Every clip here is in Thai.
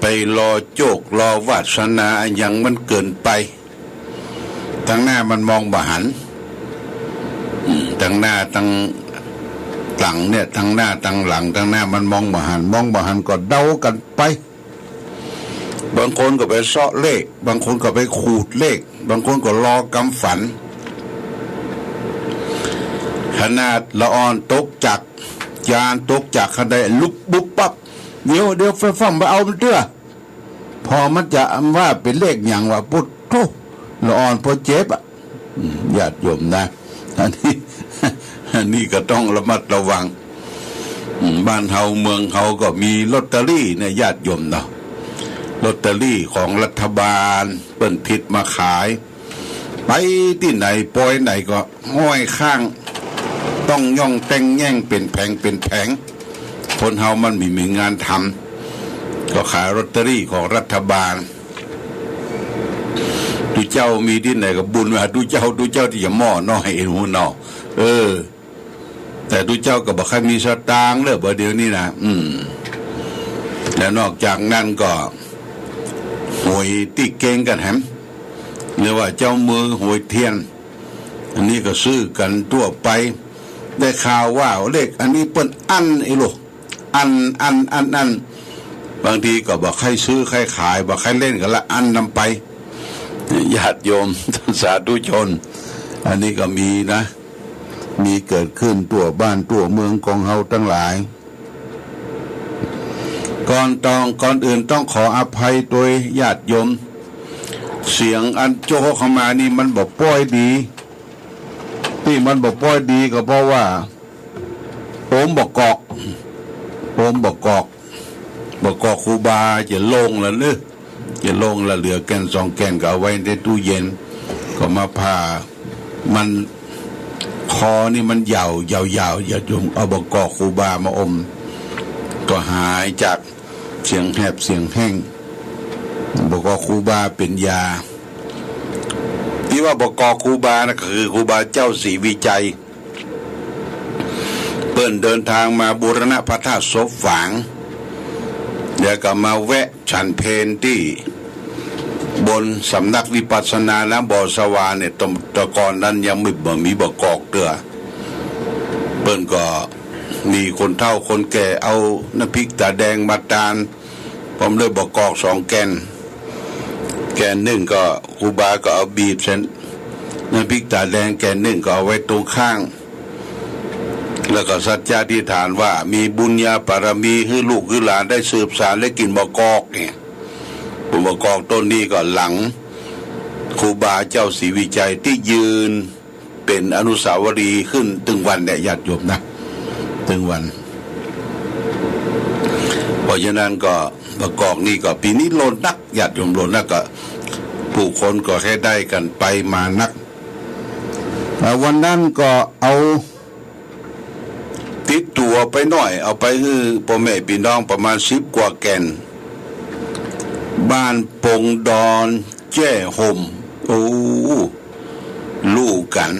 ไปรอโจกรอวาสนาอย่างมันเกินไปทั้งหน้ามันมองบ่หันทั้งหน้าทั้งหลังเนี่ยทั้งหน้าทั้งหลังทั้งหน้ามันมองบ่หันก็เดากันไปบางคนก็ไปเสาะเลขบางคนก็ไปขูดเลขบางคนก็รอกำฝันขนาดละออนตกจากยานตกจากคันใดลุกบุบปั๊บเดี๋ยวไฟฟ้ามาเอามันเตื้อพอมันจะว่าเป็นเลขอย่างว่าพุทโธละออนพอเจ็บญาติโยมนะอันนี้ก็ต้องระมัดระวังบ้านเฮาเมืองเฮาก็มีลอตเตอรี่เนี่ยญาติโยมเนาะลอตเตอรี่ของรัฐบาลเปิ้นผิดมาขายไปที่ไหนปอยไหนก็ห้อยข้างต้องย่องแต่งแย่งเป็นแผงคนเฮามันมีงานทำก็ขายลอตเตอรี่ของรัฐบาลดูเจ้ามีที่ไหนก็บุญว่าดูเจ้าที่อย่าหม้อน้อยหูนอแต่ดูเจ้าก็บอกใครมีสตางค์เลยบ่เดี๋ยวนี้นะแล้วนอกจากนั้นก็หวยตีเก่งกันแฮมเรียกว่าเจ้ามือหวยเทียนอันนี้ก็ซื้อกันทั่วไปได้ข่าวว่าเลขอันนี้เปิ้นอันไอ้ลูกอันบางทีก็บอกใครซื้อใครขายบอกใครเล่นกันละอันนำไปญาติโยมสาธุชนอันนี้ก็มีนะมีเกิดขึ้นตัวบ้านตัวเมืองของเฮาทั้งหลายก่อนอื่นต้องขออภัยโดยญาติโยมเสียงอันโจเข้ามานี่มันบอกป้อยดีที่มันบอกป้อยดีก็เพราะว่าผมบอกกอกครูบาจะลงแล้วเนอะจะลงแล้วเหลือแกน2 แกนก็เอาไว้ในตู้เย็นก็มาผ่ามันคอนี่มันยาวอย่าโยมเอาบอกกอกครูบามาอมก็หายจากเสียงแหบเสียงแห้งบอกกอกครูบาเป็นยาที่ว่าบอกกอกครูบานะคือครูบาเจ้าศรีวิจัยเปิ้นเดินทางมาบูรณะพระธาตุศพฝางเดี๋ยวก็มาแวะฉันเพลที่บนสำนักวิปัสสนาและบ่อสวาเนี่ยตะกอนนั้นยังไม่มีบ่อกอกเด้อเปิ้นก็มีคนเฒ่าคนแก่เอาน้ำพริกตาแดงมาตานผมเลยบ่อกอก2 แกนหนึ่งก็ครูบาก็เอาบีบเส้นน้ำพริกตาแดงแกนหนึ่งก็เอาไว้ตรงข้างแล้วก็สัจจะที่ฐานว่ามีบุญญาบารมีให้ลูกให้หลานได้สืบสานและกินบ่อกอกเนี่ยบ่อกอกต้นนี้ก็หลังครูบาเจ้าศรีวิจัยที่ยืนเป็นอนุสาวรีย์ขึ้นถึงวันเนี่ยญาติโยมนะถึงวันเพราะฉะนั้นก็บ่อกอกนี่ก็ปีนี้โลนนักญาติโยมโลนนักก็ผู้คนก็แค่ได้กันไปมานักวันนั้นก็เอาติดตัวไปหน่อยเอาไปให้พ่อแม่พี่น้องประมาณ10 กว่าแกนบ้านปงดอนแจ้ห่มลูกกัน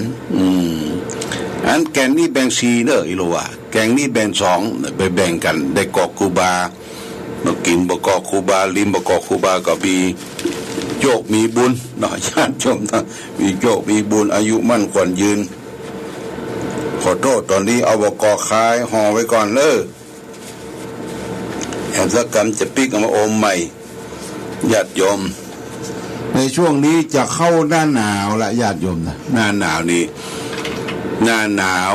อันแกนนี่แบ่ง4เนอะอีโลวะแกงนี่แบ่ง2ไปแบ่งกันได้กอกครูบามากินบ่กอกครูบาลิมบ่กอกครูบาก็มีโยกมีบุญเนาะญาติโยมนะมีโยกมีบุญอายุมั่นขวัญยืนขอโทษตอนนี้เอาบกคายห่อไว้ก่อนเลยแอบสักกรรมจะปิกมาอมใหม่ญาติโยมในช่วงนี้จะเข้าหน้าหนาวละญาติโยมนะหน้าหนาวนี่หน้าหนาว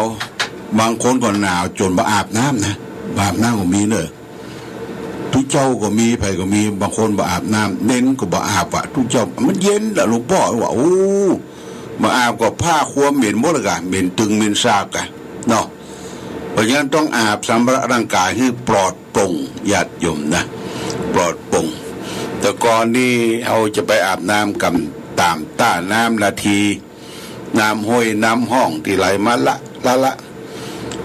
บางคนก็หนาวจนมาอาบน้ำนะอาบน้ำก็มีเนอะทุกเจ้าก็มีไผก็มีบางคนมาอาบน้ำเน้นก็มาอาบอะทุกเจ้ามันเย็นละหลวงพ่อว่าโอ้มาอาบก็ผ้าครัวเหม็นหมดเลยกันเหม็นตึงเหม็นซากกันเนาะเพราะฉะนั้นต้องอาบสำระร่างกายให้ปลอดโปร่งญาติโยมนะปลอดโปร่งแต่ก่อนนี่เอาจะไปอาบน้ำกับตามต้าน้ำนาทีน้ำห้วยน้ำห้องที่ไหลมาละ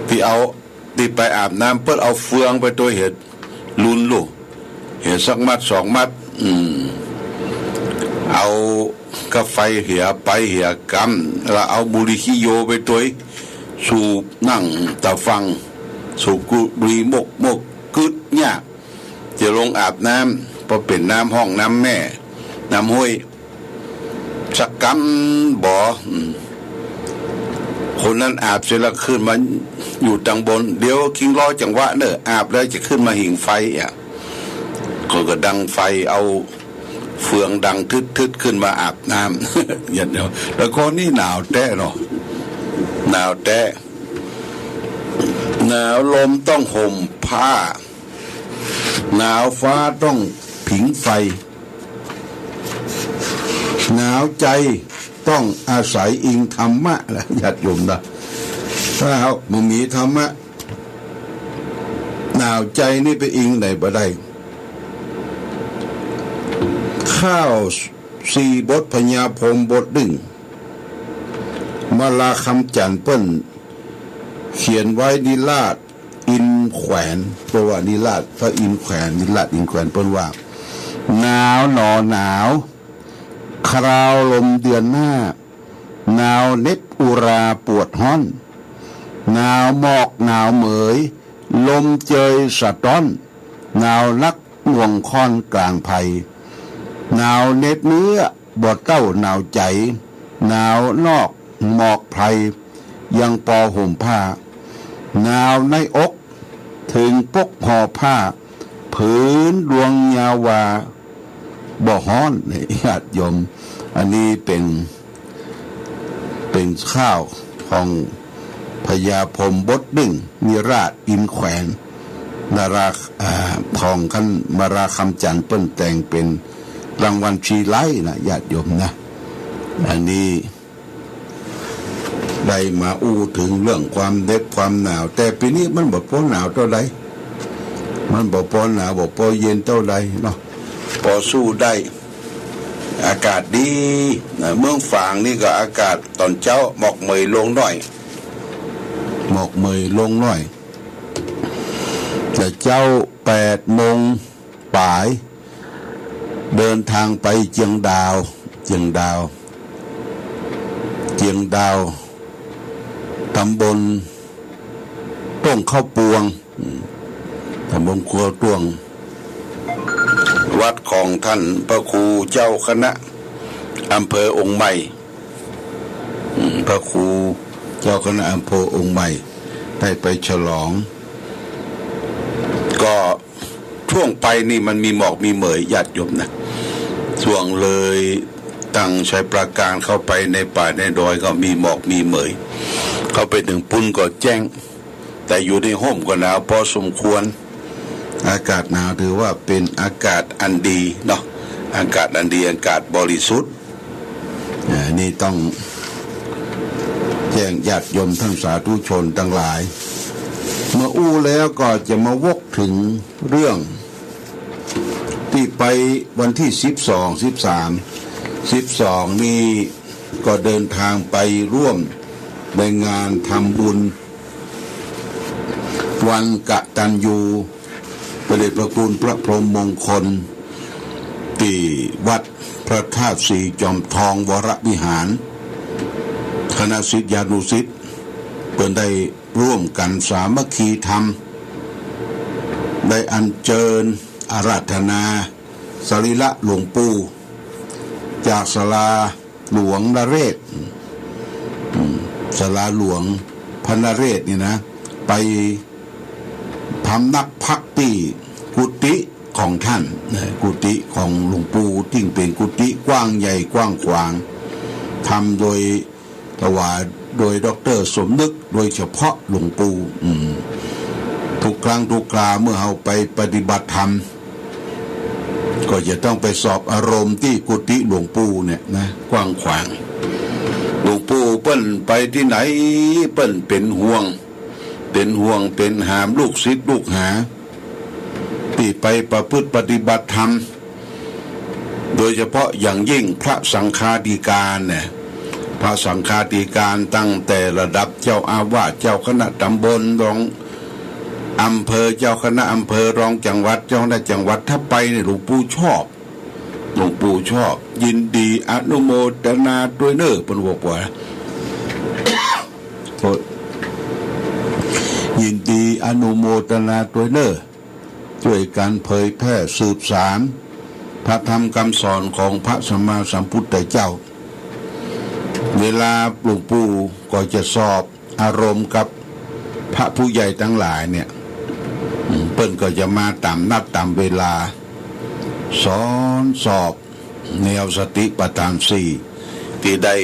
ที่เอาที่ไปอาบน้ำเพื่อเอาเฟืองไปตัวเห็ดลุนลูกเห็ดสักมัด2 มัดเอากาไฟเหี่ยไปเหี่ยกำแล้วเอาบุหรี่ขี้โยไปตัวสูบนั่งตะฟังสูบบุหรี่มกกึดเนี่ยจะลงอาบน้ำ เพราะเป็นน้ำห้องน้ำแม่น้ำห้วยสักกำบ่อคนนั้นอาบเสร็จแล้วขึ้นมาอยู่ตังบนเดี๋ยวคิงรอจังหวะเนอะอาบแล้วจะขึ้นมาหิงไฟอ่ะก็ดังไฟเอาเฟืองดังทึดขึ้นมาอาบน้ำอย่างเดียวแล้วก็นี่หนาวแต้เนาะหนาวแต้หนาวลมต้องห่มผ้าหนาวฟ้าต้องผิงไฟหนาวใจต้องอาศัยอิงธรรมะแหละญาติโยมนะถ้ามึงมีธรรมะหนาวใจนี่ไปอิงไหนบ่ได้ข้าว4 บทพญาพรหมบทดึงมาลาคำจันเปิ้นเขียนไว้นิราชอินแขวนเพราะว่านิราชพระอินแขวนนิราชอินแขวนเปิ้นว่าหนาวหนอหนาวคราวลมเดือนหน้าหนาวเน็บอุราปวดห้อนหนาวหมอกหนาวเหมยลมเจยสะต้อนหนาวลักห่วงคอนกลางไผ่หนาวเน็บเนื้อบอดเต้าหนาวใจหนาวนอกหมอกไพรยังปอห่มผ้าหนาวในอกถึงปกห่อผ้าผืนดวงยาวาบ่ฮ้อนญาติโยมอันนี้เป็นข้าวของพญาพรหมบทดึงนิราชอินแขวนนาราทองขันมาราคำจันทร์เปิ้นแต่งเป็นรางวัลชีไลนะญาติโยมนะอันนี้ได้มาอู้ถึงเรื่องความเด็ดความหนาวแต่ปีนี้มันบ่พอหนาวเท่าใดมันบ่พอหนาวบ่พอเย็นเท่าใดเนาะพอสู้ได้อากาศดีเมืองฝางนี่ก็อากาศตอนเช้าหมอกเมยลงหน่อยหมอกเมยลงหน่อยแต่เจ้า8 โมงป่ายเดินทางไปเจียงดาวตำบลต้งข้าวปวงตำบลครัวตวงวัดของท่านพระครูเจ้าคณะอำเภอองค์ใหม่พระครูเจ้าคณะอำเภอองค์ใหม่ได้ไปฉลองก็ช่วงไปนี่มันมีหมอกมีเหมยญาติโยมนะช่วงเลยตั้งชัยปราการเข้าไปในป่าในดอยก็มีหมอกมีเหมยเข้าไปถึงปุ้นก็แจ้งแต่อยู่ในห้องก็หนาวพอสมควรอากาศหนาวถือว่าเป็นอากาศอันดีเนาะอากาศอันดีอากาศบริสุทธิ์นี่ต้องแจ้งญาติโยมท่านสาธุชนทั้งหลายเมื่ออู้แล้วก็จะมาวกถึงเรื่องที่ไปวันที่12นี่ก็เดินทางไปร่วมในงานทำบุญวันกตัญญูประเดชพระคุณพระพรหมมงคลที่วัดพระธาตุสีจอมทองวรวิหารคณะศิษยานุศิษย์เปิดได้ร่วมกันสามัคคีธรรมได้อัญเชิญอาราธนาสรีระหลวงปู่จากศาลาหลวงนเรศศาลาหลวงพระนเรศนี่นะไปพำนักพักที่กุฏิของท่านกุฏิของหลวงปู่ที่เป็นกุฏิกว้างใหญ่กว้างขวางทำโดยถวายโดยดร.สมนึกโดยเฉพาะหลวงปู่ทุกครั้งทุกคราเมื่อเราไปปฏิบัติธรรมก็จะต้องไปสอบอารมณ์ที่กุฏิหลวงปู่เนี่ยนะกว้างขวางหลวงปู่เปิ้นไปที่ไหนเปิ้นเป็นห่วงเป็นหามลูกศิษย์ลูกหาที่ไปประพฤติปฏิบัติธรรมโดยเฉพาะอย่างยิ่งพระสังฆาธิการเนี่ยพระสังฆาธิการตั้งแต่ระดับเจ้าอาวาสเจ้าคณะตำบลรองอำเภอเจ้าคณะอำเภอรองจังหวัดเจ้าคณะจังหวัดถ้าไปเนี่ยหลวงปู่ชอบยินดีอนุโมทนาด้วยเน้อเพิ่นบอกว่ายินดีอนุโมทนาด้วยเน้อช่วยกันเผยแพร่สืบสาน พระธรรมคำสอนของพระสัมมาสัมพุทธเจ้าเวลาหลวงปู่ก็จะสอบอารมณ์กับพระผู้ใหญ่ทั้งหลายเนี่ยเปิ้นก็จะมาตามนัดตามเวลาสอนสอบแนวสติปัฏฐานสี่ที่ได้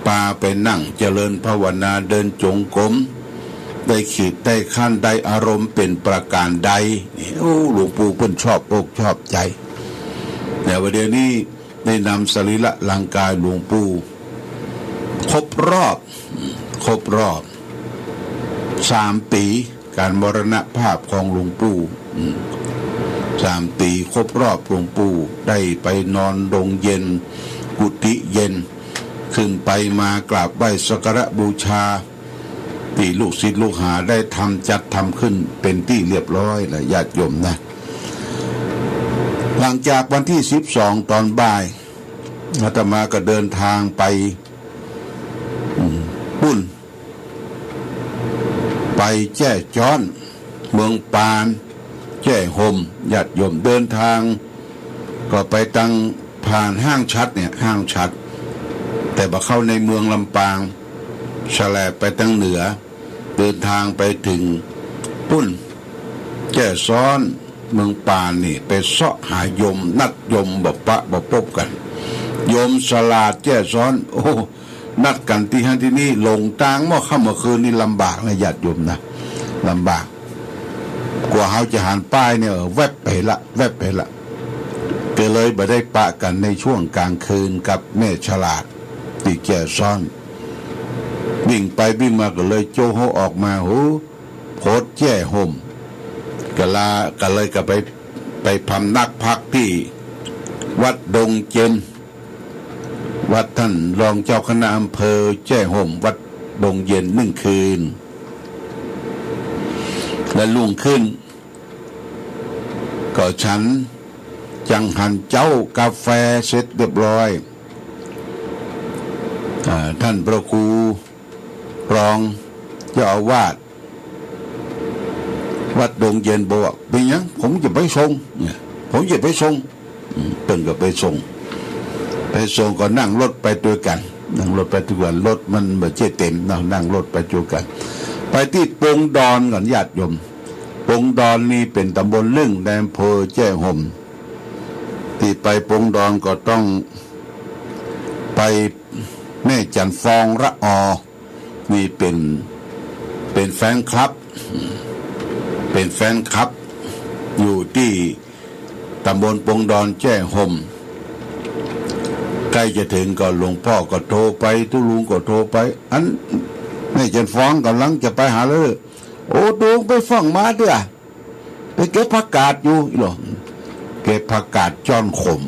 ปาไปนั่งเจริญภาวนาเดินจงกรมได้ขีดได้ขั้นได้อารมณ์เป็นประการใดโอ้หลวงปู่เพิ่นชอบอกชอบใจแต่วันเดียวนี้ได้นำสรีระร่างกายหลวงปู่ครบรอบ3 ปีการมรณภาพของหลวงปู่3 ปีครบรอบหลวงปู่ได้ไปนอนดงเย็นกุฏิเย็นขึ้นไปมากราบไหว้สักการะบูชาที่ลูกศิษย์ลูกหาได้จัดทำขึ้นเป็นที่เรียบร้อยแล้วญาติโยมนะหลังจากวันที่12ตอนบ่ายอาตมาก็เดินทางไปปุ่นไปแจ้จ้อนเมืองปานแจ้ห่มญาติโยมเดินทางก็ไปตั้งผ่านห้างชัดเนี่ยห้างชัดแต่พอเข้าในเมืองลำปางแฉลบไปทางเหนือเดินทางไปถึงปุ่นแจ้ซ้อนเมืองปานนี่ไปเสาะหายมนัดยมบ่ปะบ่พบกันยมสลาดแจ้ซ้อนโอ้นัดกันที่ห้างที่นี่ลงทางเมื่อค่ำเมื่อคืนนี่ลำบากนะญาติโยมนะลำบากกว่าเขาจะหันป้ายเนี่ยแวบไปละก็เลยบ่ได้ปะกันในช่วงกลางคืนกับแม่ฉลาดที่แจ้ซ้อนวิ่งไปวิ่งมาก็เลยโจโหออกมาโหโพดแจ้ห่มก็เลยก็ไปพำนักพักที่วัดดงเจนวัดท่านรองเจ้าคณะอำเภอแจ้ห่มวัดดงเย็น1 คืนและรุ่งขึ้นก็ฉันจังหันเจ้ากาแฟเสร็จเรียบร้อยท่านพระครูรองเจ้าอาวาสวัดดงเย็นบอกว่าเป็นยังผมจะไปส่งเพิ่นก็ไปส่งก็นั่งรถไปด้วยกันรถมันไม่ใช่เต็มนั่งรถไปด้วยกันไปที่ปงดอนก่อนญาติโยมปงดอนนี่เป็นตำบลลึ่งในอำเภอแจ้ห่มที่ไปปงดอนก็ต้องไปแม่จันฟองระอนี่เป็นแฟนคลับอยู่ที่ตำบลปงดอนแจ้ห่มใกล้จะถึงก็หลวงพ่อก็โทรไปทุลุงก็โทรไปอันแม่จันฟองกำลังจะไปหาเลยโอ้ดูไปฟังมาเด้อไปเก็บผักกาดอยู่หรอเก็บผักกาดจอนขม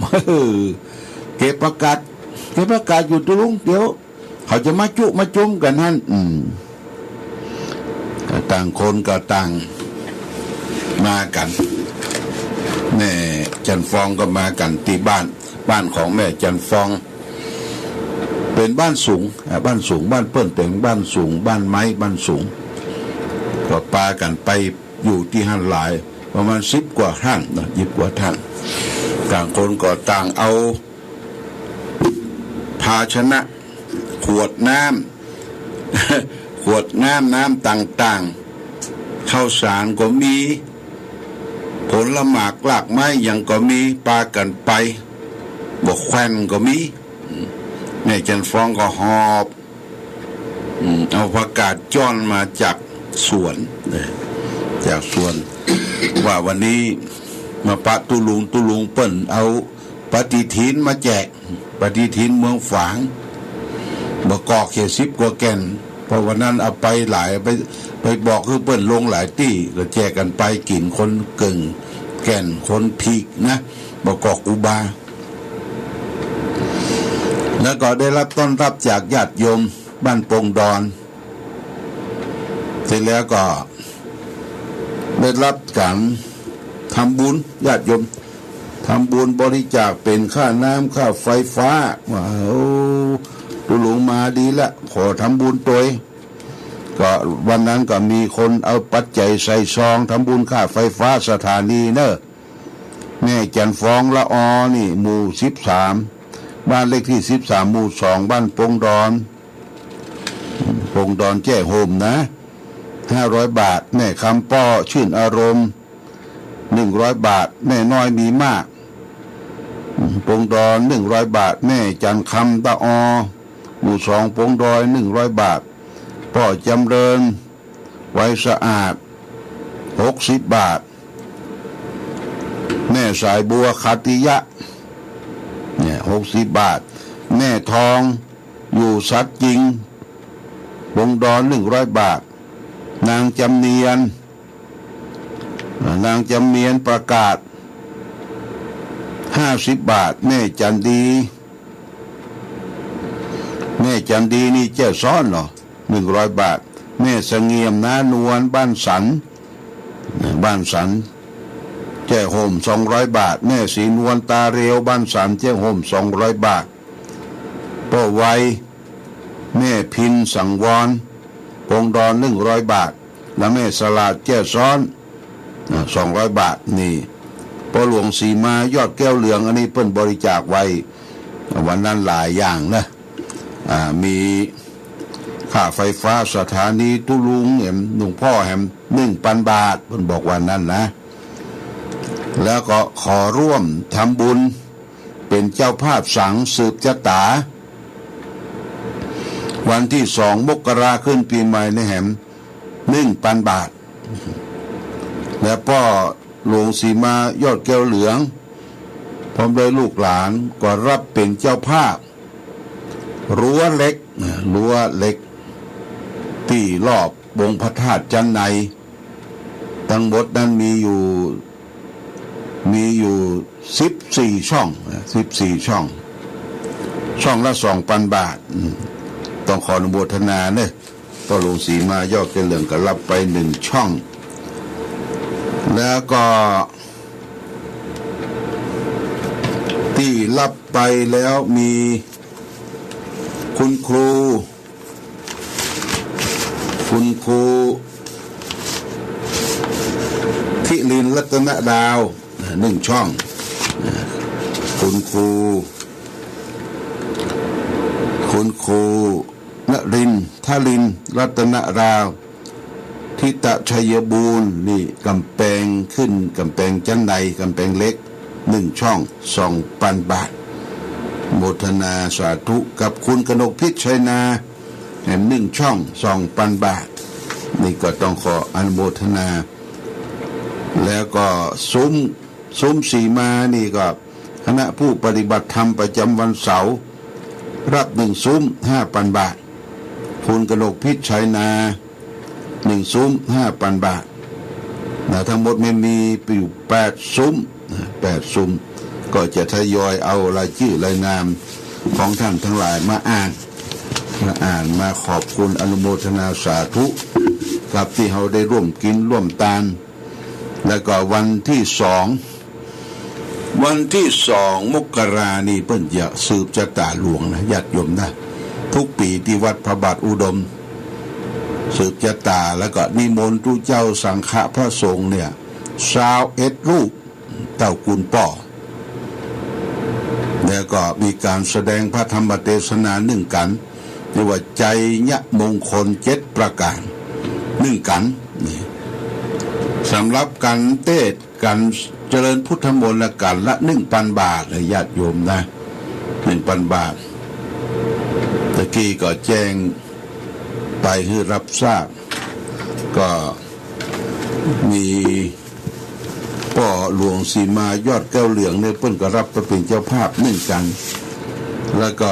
เก็บผักกาดอยู่ทุลุงเดี๋ยวเขาจะมาจุ่มกันฮั่นก็ต่างคนก็ต่างมากันแม่จันฟองก็มากันที่บ้านของแม่จันฟองเป็นบ้านสูงบ้านเปิ้นเป็นบ้านสูงบ้านไม้บ้านสูงก็ปากันไปอยู่ที่หันหลายประมาณ10 กว่าท่านนะ10 กว่าท่านต่างคนก็ต่างเอาภาชนะขวดน้ำต่างๆข้าวสารก็มีผลหมากลากไม้ยังก็มีปากันไปบอกแควนก็มีแม่จันฟองก็หอบเอาผักกาดจ้อนมาจากสวนว่าวันนี้มาปะตุลุงเปิ้นเอาปฏิทินมาแจกปฏิทินเมืองฝางบ่กอก10 กว่าแก่นเพราะวันนั้นเอาไปหลายไปบอกคือเปิ้นลงหลายที่ก็แจกกันไปกินคนเก่งแก่นคนพีกนะบ่กอกอุบาแล้วก็ได้รับต้อนรับจากญาติโยมบ้านปงดอนเสร็จแล้วก็ได้รับการทำบุญญาติโยมทำบุญบริจาคเป็นค่าน้ำค่าไฟฟ้าว่าโอ้ตุลุงมาดีละขอทำบุญตัวก็วันนั้นก็มีคนเอาปัจจัยใส่ซองทำบุญค่าไฟฟ้าสถานีเนอะ แม่จันฟ้องละออนี่หมู่13บ้านเลขที่13หมู่2บ้านปงดอนแจ้โฮมนะ500 บาทแม่คำป้อชื่นอารมณ์100 บาทแม่น้อยมีมากปงดอน100 บาทแม่จันคำตะออหมู่2ปงดอย100 บาทพ่อจำเริญไว้สะอาด60 บาทแม่สายบัวคติยะเนี่ย60 บาทแม่ทองอยู่สัตจริงปงดอน100 บาทนางจำเนียนประกาศ50 บาทแม่จันดีนี่เจ้าซ้อนเหรอ100 บาทแม่เสงี่ยมนานวลบ้านสันแจ้โฮม200 บาทแม่ศรีนวลตาเรียวบ้านสันแจ้โฮม200 บาทพ่อไวแม่พินสังวรปงดอน100 บาทและแม่สลาดแจ้ซ้อน200 บาทนี่พ่อหลวงสีมายอดแก้วเหลืองอันนี้เพิ่นบริจาคไว้วันนั้นหลายอย่างนะมีค่าไฟฟ้าสถานีตุลุงหลวงพ่อแหม1,000 บาทเพิ่นบอกวันนั้นนะแล้วก็ขอร่วมทำบุญเป็นเจ้าภาพสังสืบชะตาวันที่2 มกราขึ้นปีใหม่ในแหม1,000 บาทและพ่อหลวงสีมายอดแก้วเหลืองพร้อมด้วยลูกหลานก็รับเป็นเจ้าภาพรั้วเล็กที่รอบองค์พระธาตุจันไนทั้งหมดนั้นมีอยู่14 ช่องช่องละ 2,000 บาทต้องขออนุโมทนาเนี่ยพ่อหลวงศรีมายอดแก้วเหลืองก็รับไป1 ช่องแล้วก็ที่รับไปแล้วมีคุณครูทิลินรัตนดาว1 ช่องคุณครูนรินทลินรัตนดาวทิตะชัยบูรณ์นี่กำแพงจันไดกำแพงเล็ก1 ช่อง 2,000 บาทโมทนาสาธุกับคุณกนกพิชชัยนาแห่ง1 ช่อง 2,000 บาทนี่ก็ต้องขออนุโมทนาแล้วก็ซุ้มสีมานี่ก็คณะผู้ปฏิบัติธรรมประจำวันเสาร์รับ1 ซุ้ม 5,000 บาทคุณกนกพิชชัยนา1 ซุ้ม 5,000 บาททั้งหมดไม่มีอยู่8 ซุ้มก็จะทยอยเอารายชื่อรายนามของท่านทั้งหลายมาอ่านมาขอบคุณอนุโมทนาสาธุกับที่เขาได้ร่วมกินร่วมทานแล้วก็วันที่2 มกรานี่เพิ่นจะสืบชะตาหลวงนะญาติโยมนะทุกปีที่วัดพระบาทอุดมสืบชะตาแล้วก็นิมนต์ทุเจ้าสังฆพระสงฆ์เนี่ย21 รูปเต้ากุลป่อแล้วก็มีการแสดงพระธรรมเทศนา1 กันเรียกว่าใจยะมงคล7 ประการ1 กันสำหรับการเทศน์การเจริญพุทธมนต์และกันละ 1,000 บาทเลยญาติโยมนะ 1,000 บาทตะกี้ก็แจ้งไปให้รับทราบก็มีพ่อหลวงสีมายอดแก้วเหลืองเนี่ยเพิ่นก็รับไปเป็นเจ้าภาพ1 กันแล้วก็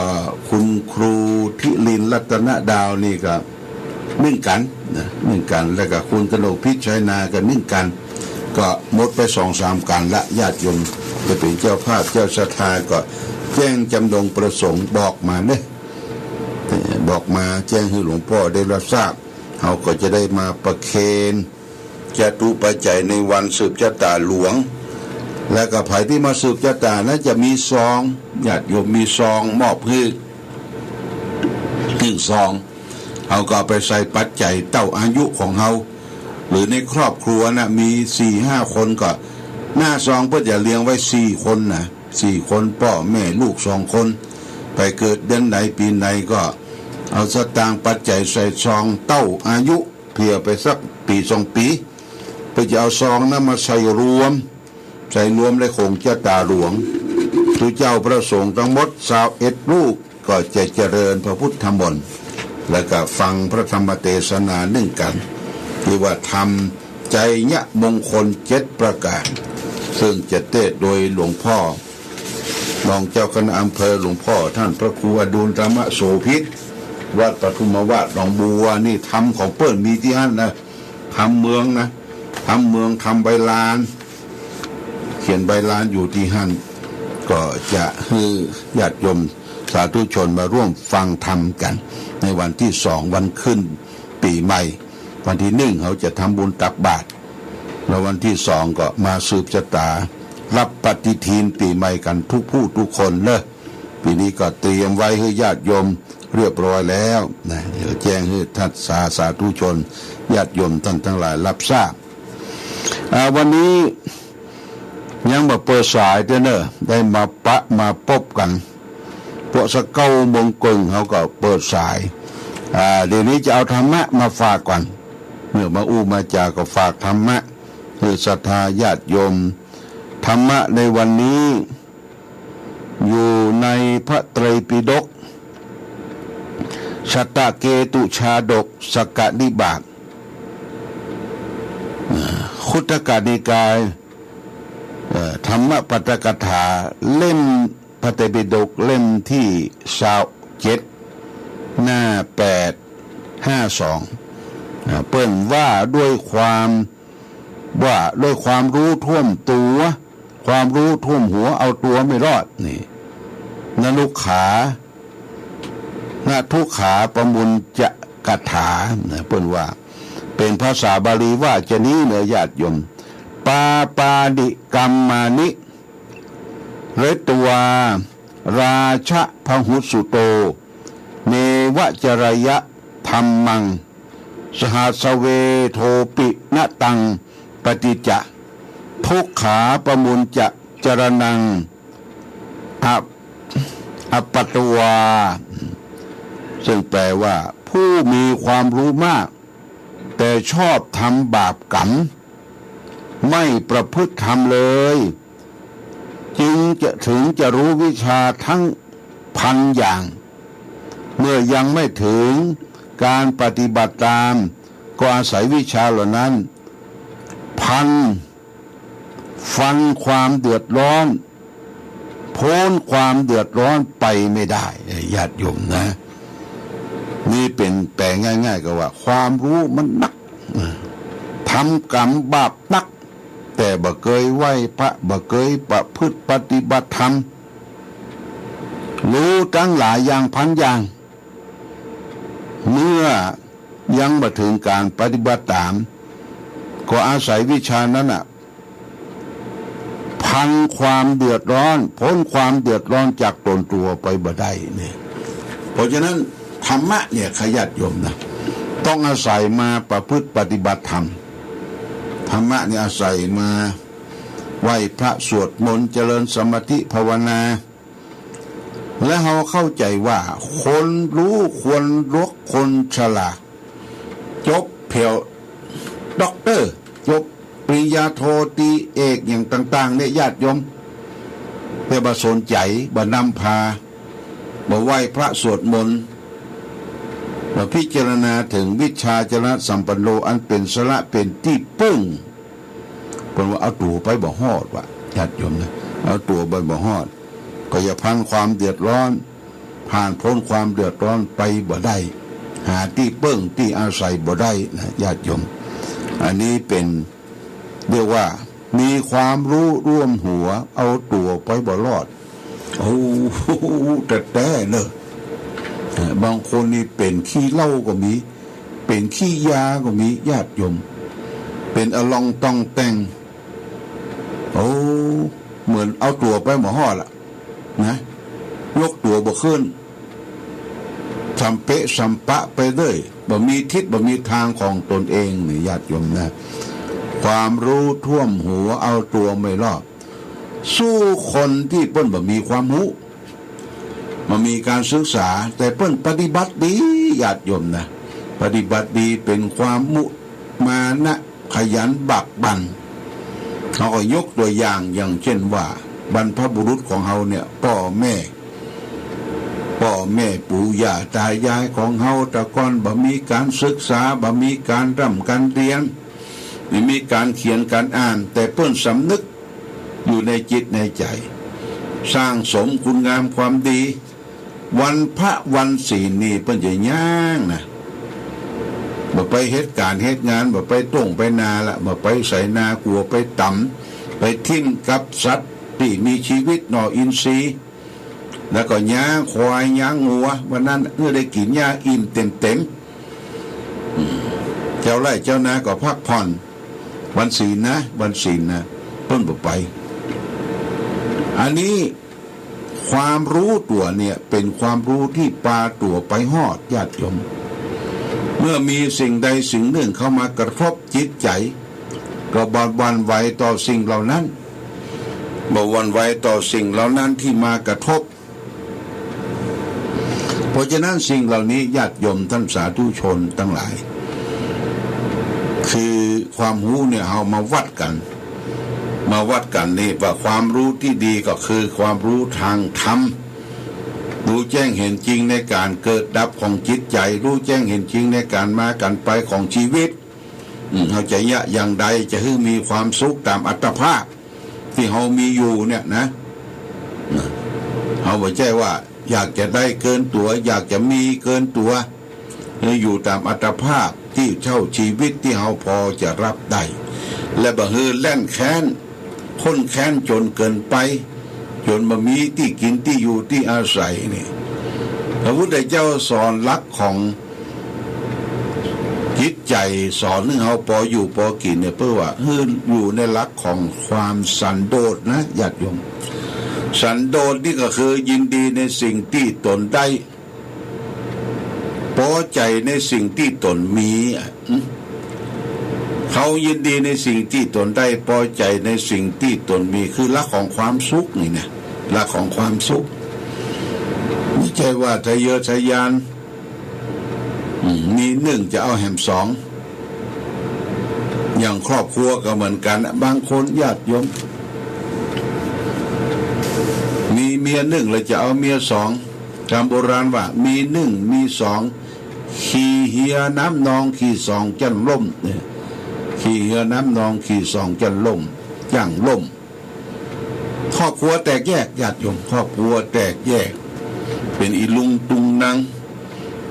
คุณครูทิลินรัตนดาวนี่ก็1 กันนะ1 กันแล้วก็คุณกนกพิชชัยนาก็1 กันก็หมดไป 2-3 กันละญาติโยมจะเป็นเจ้าภาพเจ้าศรัทธาก็แจ้งจำนงประสงค์บอกมาเนี่ยบอกมาแจ้งให้หลวงพ่อได้รับทราบเขาก็จะได้มาประเคนจตุปัจจัยในวันสืบชะตาหลวงและก็ภายที่มาสืบชะตานั้นจะมีซองญาติโยมมีซองมอบให้1 ซองเขาก็ไปใส่ปัจจัยเต้าอายุของเขาหรือในครอบครัวนะมี 4-5 คนก็ หน้าซองเพื่อจะเลี้ยงไว้4 คนนะ4 คนพ่อแม่ลูก2 คน ไปเกิดเดือนไหนปีไหนก็เอาสตางค์ปัจจัยใส่ซองเต้าอายุเพียไปสักปี2 ปีเพื่อจะเอาซองนั้นมาใส่รวมในคงเจ้าตาหลวงทุกเจ้าพระสงฆ์ทั้งหมด21 รูปก็จะเจริญพระพุทธมนต์แล้วก็ฟังพระธรรมเทศนาหนึ่งกันที่ว่าทำใจยะมงคล7 ประการซึ่งจะเทศโดยหลวงพ่อรองเจ้าคณะอำเภอหลวงพ่อท่านพระครูอดุลธรรมโสภิตวัดปทุมวาดหนองบัวนี่ทำของเปิ้ลมีที่นั่นนะทำเมืองนะทำเมืองทำใบลานเขียนใบลานอยู่ที่หั่นก็จะให้ญาติโยมสาธุชนมาร่วมฟังธรรมกันในวันที่2 วันขึ้นปีใหม่วันที่1เขาจะทำบุญตักบาตรแล้ววันที่2ก็มาสืบชะตารับปฏิทินปีใหม่กันทุกผู้ทุกคนเลยปีนี้ก็เตรียมไว้ให้ญาติโยมเรียบร้อยแล้วนะเดี๋ยวแจ้งให้ท่านสาธุชนญาติโยมท่านทั้งหลายรับทราบวันนี้ยังมาเปิดสายเด้อเนอะได้มาพบกันพวกสเก้ามงกลเขาก็เปิดสายเดี๋ยวนี้จะเอาธรรมะมาฝากก่อนเมื่อมาอู้มาจาก็ฝากธรรมะคือศรัทธาญาติโยมธรรมะในวันนี้อยู่ในพระไตรปิฎกชัตตเกตุชาดกสกนิบาตคุตกนิกายธรรมปัตตกถาเล่มพระไตรปิฎกเล่มที่27 หน้า852เปิ้นว่าด้วยความรู้ท่วมตัวความรู้ท่วมหัวเอาตัวไม่รอดนี่นลุขานาทุขาประมุลจะกถาเปิ้นว่าเป็นภาษาบาลีว่าจะนี้เนื้อญาติโยมปาดิกรรมานิเรตวาราชพหุสุโตเนวจรยะธรรมังสหัสเวโทปิณตังปฏิจะทุกขาประมุลจะจรนังอปัตวาซึ่งแปลว่าผู้มีความรู้มากแต่ชอบทำบาปกรรมไม่ประพฤติธรรมเลยจึงจะรู้วิชาทั้ง1,000 อย่างเมื่อยังไม่ถึงการปฏิบัติตามก็อาศัยวิชาเหล่านั้นฟันความเดือดร้อนพ้นความเดือดร้อนไปไม่ได้ญาติโยมนะนี่เป็นแปลง่ายๆก็ว่าความรู้มันนักทำกรรมบาปนักแต่บ่เคยไหว้พระบ่เคยประพฤติปฏิบัติธรรมรู้ตั้งหลายอย่าง1,000 อย่างเมื่อยังมาถึงการปฏิบัติตามก็อาศัยวิชานั้นพันความเดือดร้อนพ้นความเดือดร้อนจากตนตัวไปบ่ได้เนี่ยเพราะฉะนั้นธรรมะเนี่ยขยันโยมนะต้องอาศัยมาประพฤติปฏิบัติธรรมธรรมะเนี่ยอาศัยมาไหว้พระสวดมนต์เจริญสมาธิภาวนาและเราเข้าใจว่าคนรู้ควรรู้คนฉลาดจบเพียวด็อกเตอร์จบปริญญาโทตรีเอกอย่างต่างๆเนี่ยญาติโยมเพื่อมาสนใจบ่นำพาบ่ไหว้พระสวดมนต์บ่พิจารณาถึงวิชาจรณะสัมปันโนอันเป็นสระเป็นที่ปึ้งเพิ่นว่าเอาตัวไปบ่ฮอดว่ะญาติโยมนะเอาตัวไปบ่ฮอดก็อย่าพันความเดือดร้อนผ่านพ้นความเดือดร้อนไปบ่ได้หาที่เปิ้งที่อาศัยบ่ได้นะญาติโยมอันนี้เป็นเรียกว่ามีความรู้ร่วมหัวเอาตัวไปบ่รอดโอ้แต่เนอะบางคนนี่เป็นขี้เหล้าก็มีเป็นขี้ยาก็มีญาติโยมเป็นอลองต้องแต่งโอ้เหมือนเอาตัวไปบ่ฮอดล่ะนะยกตัวบ่ขึ้นทำเป๊ะสัมปะไปเลยบ่มีทิศบ่มีทางของตนเองนี่ญาติโยมนะ ความรู้ท่วมหัวเอาตัวไม่รอดสู้คนที่เปิ้นบ่มีความรู้มามีการศึกษาแต่เปิ้นปฏิบัติดีญาติโยมนะปฏิบัติดีเป็นความมุมานะขยันบักบั่นเขาก็ยกตัวอย่างเช่นว่าบรรพบุรุษของเขาเนี่ยพ่อแม่ปู่ย่าตายายของเขาแต่ก่อนบ่มีการศึกษาบ่มีการร่ำการเรียนไม่มีการเขียนการอ่านแต่เพิ่นสำนึกอยู่ในจิตในใจสร้างสมคุณงามความดีวันพระวันศีลนี่เพิ่นจะย่างนะบ่ไปเหตุการณ์เหตุงานบ่ไปต้งไปนาละบ่ไปใส่นากลัวไปต่ำไปทิ่มกับสัตว์ที่มีชีวิตหน่ออินทรีย์แล้วก็ย่างควายย่างงัววันนั้นได้กินหญ้าอิ่มเต็มเจ้าไร่เจ้านาก็พักผ่อนวันศีลนะเพิ่นบ่ไปอันนี้ความรู้ตัวเนี่ยเป็นความรู้ที่ปาตัวไปฮอดญาติโยมเมื่อมีสิ่งใดสิ่งหนึ่งเข้ามากระทบจิตใจก็บ่หวั่นไหวต่อสิ่งเหล่านั้นบ่หวั่นไหวต่อสิ่งเหล่านั้นที่มากระทบเพราะฉะนั้นสิ่งเหล่านี้ญาติโยมท่านสาธุชนทั้งหลายคือความรู้เนี่ยเอามาวัดกันนี่ว่าความรู้ที่ดีก็คือความรู้ทางธรรมรู้แจ้งเห็นจริงในการเกิดดับของจิตใจรู้แจ้งเห็นจริงในการมากันไปของชีวิตเขาจะอย่างใดจะให้มีความสุขตามอัตภาพที่เขามีอยู่เนี่ยนะเขาบอกใช่ว่าอยากจะได้เกินตัวอยากจะมีเกินตัวอยู่ตามอัตภาพที่เช่าชีวิตที่เขาพอจะรับได้และบ่ฮือแล่นแค้นค้นแค้นจนเกินไปจนบ่มีที่กินที่อยู่ที่อาศัยนี่พระพุทธเจ้าสอนหลักของจิตใจสอนให้เขาพออยู่พอกินเนี่ยเพื่อว่าอยู่ในหลักของความสันโดษนะญาติโยมสันโดษนี่ก็คือยินดีในสิ่งที่ตนได้พอใจในสิ่งที่ตนมีเขายินดีในสิ่งที่ตนได้พอใจในสิ่งที่ตนมีคือหลักของความสุขนี่นะหลักของความสุขไม่ใช่ว่าทะเยอทะยานมีหนึ่งจะเอาแหมสองอย่างครอบครัวก็เหมือนกันบางคนญาติโยมมีเมียหนึ่งเลยจะเอาเมียสองคำโบราณว่ามีหนึ่งมีสองขี่เหียน้ำนองขี่สองจันล่มเนี่ยขี่เหียน้ำนองขี่สองจันล่มย่างล่มครอบครัวแตกแยกญาติโยมครอบครัวแตกแยกเป็นอีลุงตุงนาง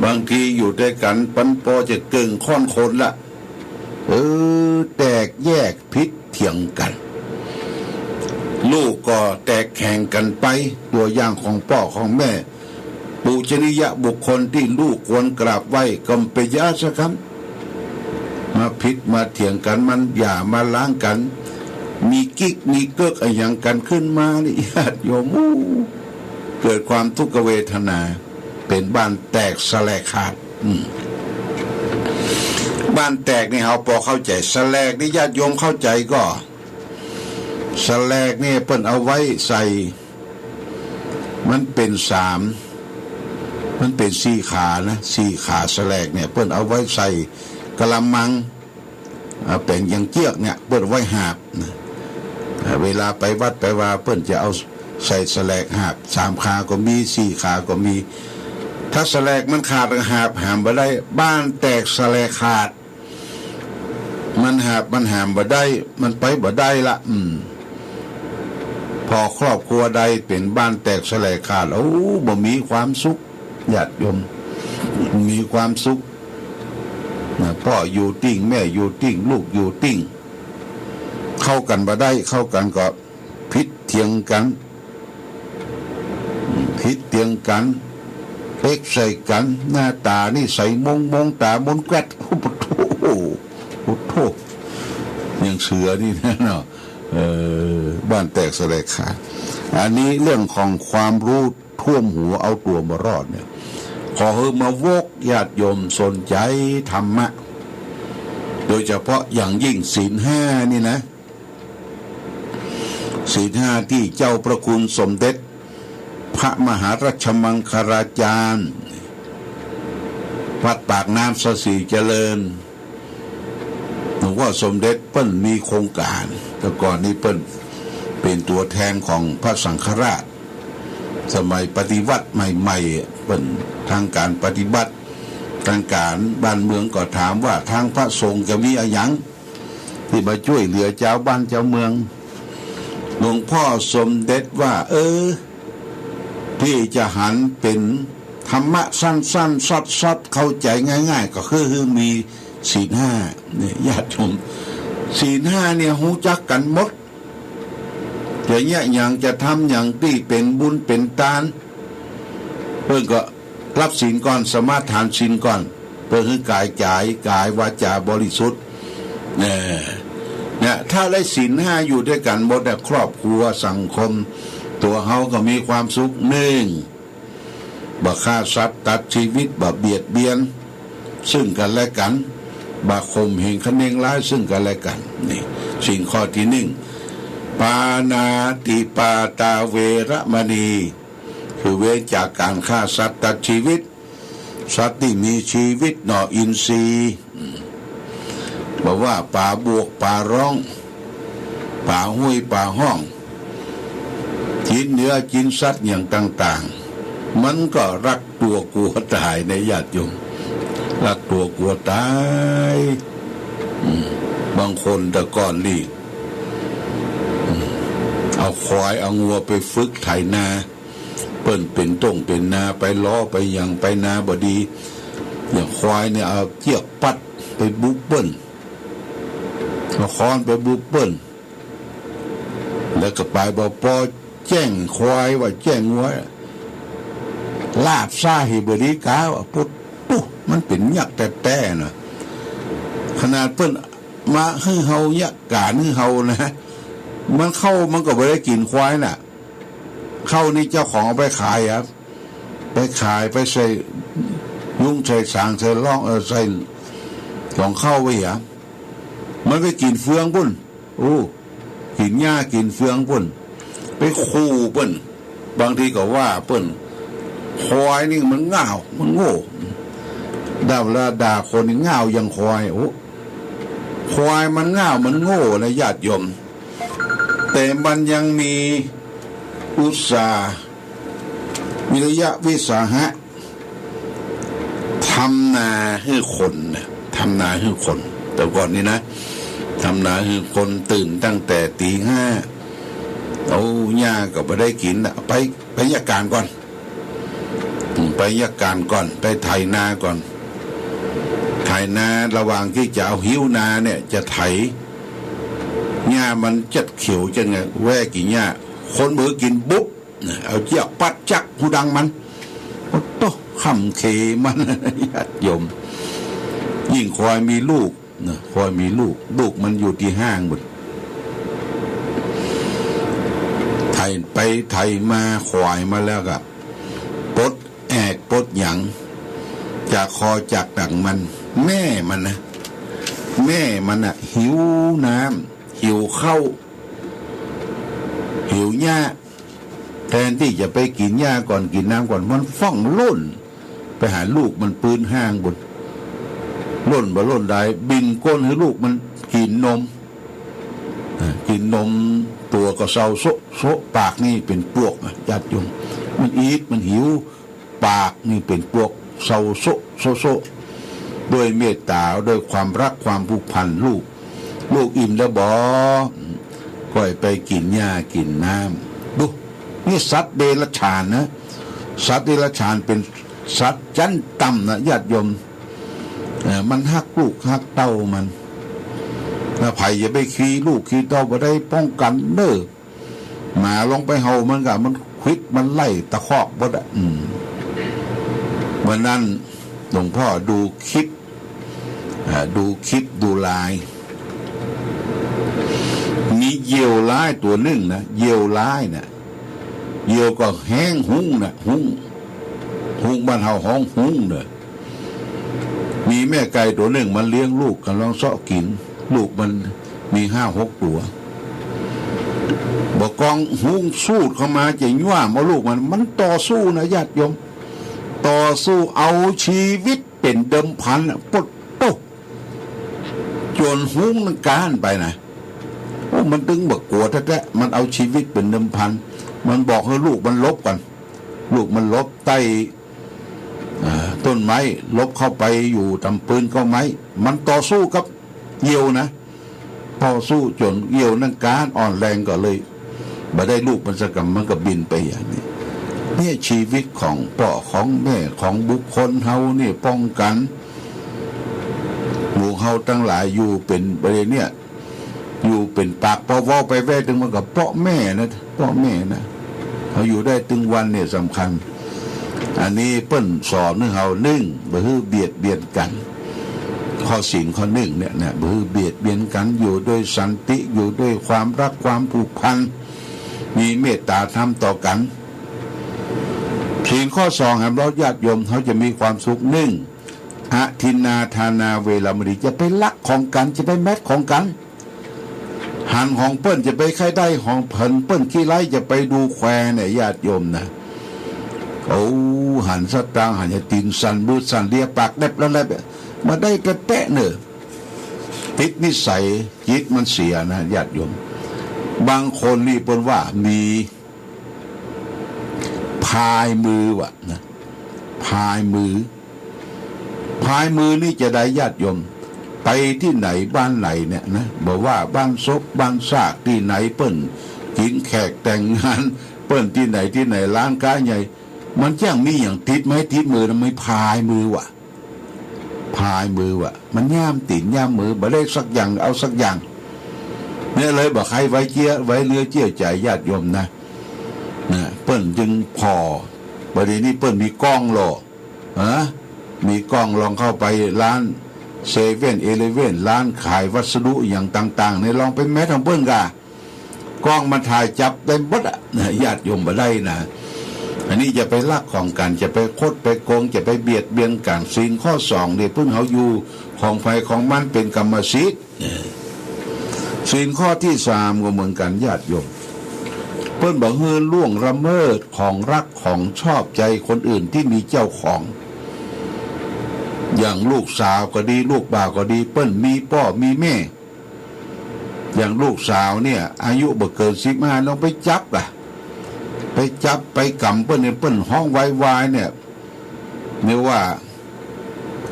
บางทีอยู่ด้วยกันปันปอจะเกิงค่อนคนละแตกแยกพิษเถียงกันลูกก็แตกแข่งกันไปตัวอย่างของพ่อของแม่ปูชนียบุคคลที่ลูกควรกราบไหว้ก็ไปยาสักคำมาพิษมาเถียงกันมันอย่ามาล้างกันมีกิ๊กมีเกิกอะไรอย่างกันขึ้นมานี่ญาติโยมเกิดความทุกขเวทนาเป็นบ้านแตกสลายขาดบ้านแตกนี่เขาพอเข้าใจสลายนี่ญาติโยมเข้าใจก็สลากนี่เปิ้นเอาไว้ใส่มันเป็นมันเป็นสี่ขานะสี่ขาสลากเนี่ยเปิ้นเอาไว้ใส่กะละมังเป็นอย่างเจียกเนี่ยเปิ้นไว้หาบนะเวลาไปวัดไปว่าเปิ้นจะเอาใส่สลากหาบสามขาก็มีสี่ขาก็มีถ้าสลากมันขาดหาบหามบ่ได้บ้านแตกสลากขาดมันหาบมันหามบ่ได้มันไปบ่ได้ละพอครอบครัวใดเป็นบ้านแตกสลายขาดบ่มีความสุขญาติโยมมีความสุขพ่ออยู่ติ้งแม่อยู่ติ้งลูกอยู่ติ้งเข้ากันบ่ได้เข้ากันก็พิษเถียงกันเป๊กใส่กันหน้าตานี่ใส่มงตามนแกวดโอ้โหยังเสือนี่นะเนาะบ้านแตกสลายขาดอันนี้เรื่องของความรู้ท่วมหัวเอาตัวมารอดเนี่ยขอมาวกญาติโยมสนใจธรรมะ โดยเฉพาะอย่างยิ่งศีลห้านี่นะศีลห้าที่เจ้าพระคุณสมเด็จพระมหาราชมังคลาจารย์วัดปากน้ำสศรีเจริญหลวงพ่อสมเด็จเปิ้ลมีโครงการแต่ก่อนนี้เปิ้ลเป็นตัวแทนของพระสังฆราชสมัยปฏิวัติใหม่ๆเปิ้ลทางการปฏิบัติทางการบ้านเมืองก็ถามว่าทางพระสงฆ์จะมีอะไรยังที่มาช่วยเหลือเจ้าบ้านเจ้าเมืองหลวงพ่อสมเด็จว่าที่จะหันเป็นธรรมะสั้นๆซัดๆเข้าใจง่ายๆก็คือมีศีลห้าเนี่ยญาติโยมศีลห้าเนี่ยรู้จักกันหมดแต่เนี่ยอย่างจะทำอย่างที่เป็นบุญเป็นทานเพื่อก็รับศีลก่อนสมาทานศีลก่อนเพื่อคือกายใจกายวาจาบริสุทธิ์เนี่ยถ้าได้ศีลห้าอยู่ด้วยกันหมดเนี่ยครอบครัวสังคมตัวเขาก็มีความสุขหนึ่งบ่ฆ่าสัตว์ตัดชีวิตบ่เบียดเบียนซึ่งกันและกันบ่ข่มเหงคะเนงร้ายซึ่งกันและกันนี่สิ่งข้อที่หนึ่งปานาติปาตาเวรมณีคือเว้นจากการฆ่าสัตว์ตัดชีวิตสัตว์ที่มีชีวิตหน่ออินทรีย์บอกว่าป่าบวกป่าร้องป่าห้วยป่าห้องกินเนื้อกินสัตว์อย่างต่างๆมันก็รักตัวกลัวตายในญาติโยมรักตัวกลัวตายบางคนแต่ก่อนนี่เอาควายเอางัวไปฝึกไถนาเปิ้นเป็นต้งเป็นนาไปล้อไปอย่างไปนาบดีอย่างควายเนี่ยเอาเชือกปัดไปบุกเปิ้นเอาค้อนไปบุกเปิ้นแล้วก็ไปบ่พอแจ้งควายว่าแจ้งงัวลาบซ่าให้บดีกาว่าปุ๊บมันเป็นยักษ์แต่นะขนาดเปิ้นมาให้เฮายักษ์การให้เฮานะมันเข้ามันก็ไม่ได้กินควายน่ะเข้านี่เจ้าของเอาไปขายครับไปขายไปใส่ยุ่งใส่สางใส่ล่องใส่ของเข้าไว้เหรอมันไปกินเฟืองปุ่นกินหญ้ากินเฟืองปุ่นไปขู่ปุ่นบางทีก็ว่าปุ่นควายนี่มันง่าวมันโง่ด่าคนนี่ง่าวยังควายควายมันง่าวมันโง่นะญาติโยมแต่มันยังมีอุตสาห์วิริยะวิสาหะทำนาให้คนนะทำนาให้คนแต่ก่อนนี้นะทำนาให้คนตื่นตั้งแต่ตีห้าเอาหญ้าก็ไปได้กินนะไปยาการก่อนไปยาการก่อนไปไถนาก่อนไถนาระหว่างที่จะเอาหิ้วนาเนี่ยจะไถหญ้ามันจัดเขียวจังไงแวกินหญ้าคนมือกินบุ๊บเอาเจี๊ยบปัดจักหูดังมันโต้ขำเคมันญาติโยมยิ่งควายมีลูกควายมีลูกมันอยู่ที่ห้างหมดไถไปไถมาควายมาแล้วก็ปลดแอกปลดหยังจากคอจากดังมันแม่มันนะหิวน้ำหิวข้าวหิวหญ้าแทนที่จะไปกินหญ้าก่อนกินน้ำก่อนมันฟ้องล่นไปหาลูกมันปืนห้างบนล่นบ่ล่นได้บินก้นให้ลูกมันกินนมตัวก็เศร้าโซปากนี่เป็นพวกญาติโยมมันอีดมันหิวปากนี่เป็นพวกเศร้าโซด้วยเมตตาด้วยความรักความผูกพันลูกอิ่มแล้วบ่ก็ไปกินหญ้ากินน้ำดูนี่สัตว์เดรัจฉานนะสัตว์เดรัจฉานเป็นสัตว์ชั้นต่ำนะญาติโยมมันฮักลูกฮักเต้ามันถ้าไผ่อย่าไปขี้ลูกขี้เต้าไปได้ป้องกันเด้อหมาลงไปเห่ามันก็มันควิดมันไล่ตะคอกบ่ได้วันนั้นหลวงพ่อดูคลิปดูลายมีเหยี่ยวร้ายตัวหนึ่งนะเหยี่ยวร้ายนะเหยี่ยวก็แห้งหุ้งนะหุ้งบ้านเฮาห้องหุ้งเนอะ มีแม่ไก่ตัวหนึ่งมันเลี้ยงลูกกันลองเสาะกินลูกมันมี5-6 ตัวบอกกองหุงสู้เข้ามาจะย่ว่ามาลูกมันต่อสู้นะญาติโยมต่อสู้เอาชีวิตเป็นเดิมพันปดโตจนหุงมันการไปนะโอ้มันตึงบอกกลัวแท้ๆมันเอาชีวิตเป็นเดิมพันมันบอกให้ลูกมันลบกันลูกมันลบใต้ต้นไม้ลบเข้าไปอยู่ตำปืนก็ไม้มันต่อสู้กับเหยี่ยวนะต่อสู้จนเหยี่ยวนั่งการอ่อนแรงก็เลยมาได้ลูกมันสกรรมมันก็บินไปอย่างนี้เนี่ยชีวิตของพ่อของแม่ของบุคคลเฮาเนี่ยป้องกันหมู่เฮาตั้งหลายอยู่เป็นประเด็นเนี่ยอยู่เป็นปากปอวอไปแว่ถึงมันกับพ่อแม่นะพ่อแม่นะเขาอยู่ได้ถึงวันเนี่ยสำคัญอันนี้เปิ้นสอนให้เฮานึ่งบ่ฮือเบียดเบียนกันข้อศีลข้อหนึ่งเนี่ยบ่ฮือเบียดเบียนกันอยู่ด้วยสันติอยู่ด้วยความรักความผูกพันมีเมตตาธรรมต่อกันศีลข้อ2ครับเราญาติโยมเขาจะมีความสุขหนึ่งอทินนาทานาเวรมณีจะไปลักของกันจะไปแมทของกันหันของเปิ้นจะไปใครได้ของเพิ่นเปิ้นขี้ไล่จะไปดูแควเนี่ยญาติโยมนะโอ้หันสตางหันจะตีนสันมือสันเลียปากแดบแล้วแบบมาได้กระแตะเนอะติดนิสัยจิตมันเสียนะญาติโยมบางคนนี่เปิ้นว่ามีพายมือวะนะพายมือนี่จะได้ญาติโยมไปที่ไหนบ้านไหนเนี่ยนะบอกว่าบ้านซบบ้านซากที่ไหนเปิ้นกินแขกแต่งงานเปิ้นที่ไหนร้านค้าใหญ่มันจ้างมีอย่างติดไหมติดมือนะไม่พายมือวะมันย่ามติดย่ามมือบ่ได้สักอย่างเอาสักอย่างเนี่ยเลยบอกใครไว้เรือเจี้ยใจญาติโยมนะเปิ้นจึงพอประเดี๋ยวนี้เปิ้นมีกล้องหรอมีกล้องลองเข้าไปร้านเซเว่น11ร้านขายวัสดุอย่างต่างๆในลองไปแม้ทางเปิ้นกากล้องมาถ่ายจับได้หมดญาติโยมบ่ได้นะอันนี้จะไปลักของกันจะไปคดไปโกงจะไปเบียดเบียนกันศีลข้อ2เนี่ยเพิ่นเขาอยู่ของไฟของมันเป็นกรรมสิทธิ์ศีลข้อที่3ก็เหมือนกันญาติโยมเพิ่นบอกเฮือล่วงละเมิดของรักของชอบใจคนอื่นที่มีเจ้าของอย่างลูกสาวก็ดีลูกบ่าวก็ดีเปิ้นมีพ่อมีแม่อย่างลูกสาวเนี่ยอายุบ่เกิน15ลองไปจับไปกำเปิ้นเนี่ยเปิ้นห้องไวๆเนี่ยว่า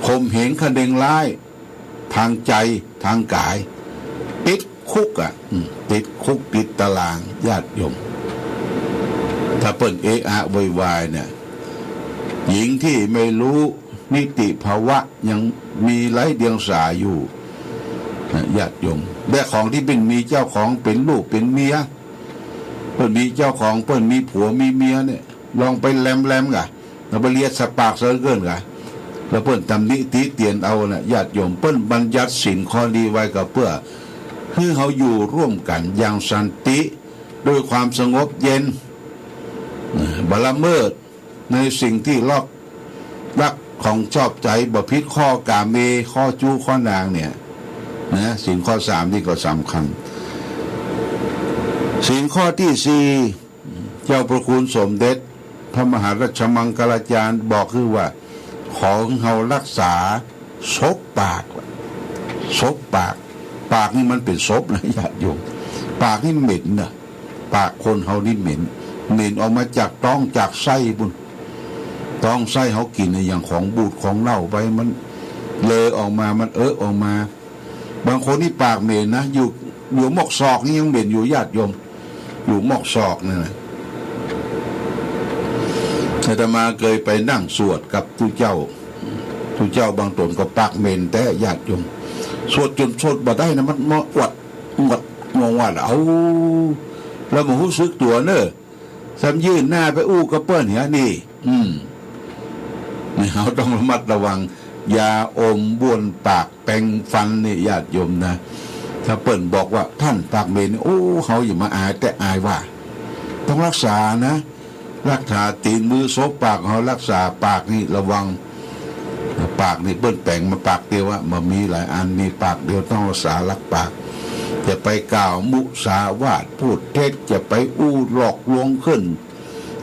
ข่มเหงคะเดงร้ายทางใจทางกายติดคุกติดคุกติดตารางญาติโยมถ้าเปิ้นเอะอะวายเนี่ยหญิงที่ไม่รู้นิติภาวะยังมีไร้เดียงสาอยู่ญาติโยมและของที่เป็นมีเจ้าของเป็นลูกเป็นเมียเปิ้นมีเจ้าของเปิ้นมีผัวมีเมียเนี่ยลองไปแลมกะเราไปเรียกสปากเซิร์เกินกะแล้วเปิ้นตำหนิติเตียนเอานะญาติโยมเปิ้นบัญญัติศีลข้อดีไว้ก็เพื่อให้เขาอยู่ร่วมกันอย่างสันติด้วยความสงบเย็นบ่ละเมิดในสิ่งที่รักของชอบใจบ่ผิดข้อกาเมข้อจู้ข้อนางเนี่ยนะศีลข้อ3นี่ก็สำคัญศีลข้อที่4เจ้าพระคุณสมเด็จพระมหาราชมังคลาจารย์บอกคือว่าของเฮารักษาศพปากนี่มันเป็นศพนะญาติโยมปากนี่เหม็นนะปากคนเฮานี่เหม็นออกมาจากท้องจากไส้บุญท้องไส้เขากินอย่างของบูดของเน่าไปมันเลอออกมามันออกมาบางคนนี่ปากเหม็นนะอยู่หมอกศอกนี่ยังเหม็นอยู่ญาติโยมอยู่หมอกศอกนี่นะอาตมาเคยไปนั่งสวดกับทุกเจ้าบางตนก็ปากเหม็นแต่ญาติโยมสวดจนสวดบ่ได้นะมันมาอวดงงว่าเอาแล้วมันรู้สึกตัวเนอะซ้ำยื่นหน้าไปอู้กระเปิ้นเนี่ยนี่เราต้องระมัดระวังยาอมบ้วนปากแปรงฟันนี่ญาติโยมนะถ้าเปิ้นบอกว่าท่านปากเหม็นโอ้เขาอย่ามาอายแต่อายว่าต้องรักษานะรักษาตีนมือซบปากเขารักษาปากนี่ระวัง ปากนี่เปิ้นแต่งมาปากเดียวว่ามันมีหลายอันมีปากเดียวต้องรักษารักปากจะไปกล่าวมุสาวาทพูดเท็จจะไปอู้หลอกลวงขึ้น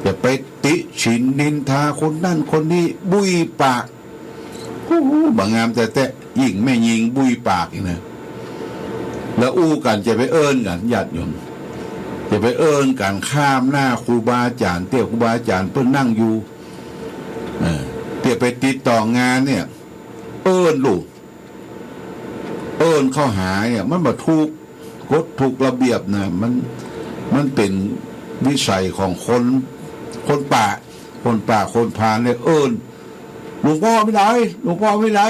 จะไปติฉินนินทาคนนั่นคนนี้บุยปากบางงามแต่ยิ่งไม่ยิงบุยปากอีกนะแล้วอู้กันจะไปเอิ้นกันญาติโยมจะไปเอิ้นกันข้ามหน้าครูบาอาจารย์เตี้ยครูบาอาจารย์เพิ่นนั่งอยู่เตี้ยไปติดต่องานเนี่ยเอิ้นลูกเอิ้นเข้าหาเนี่ยมันบ่ถูกกฎถูกระเบียบนะมันเป็นวิสัยของคนป่าคนพาลเนี่ยเอิ้นหลวงพ่อไม่ไหนหลวงพ่อไม่ไหน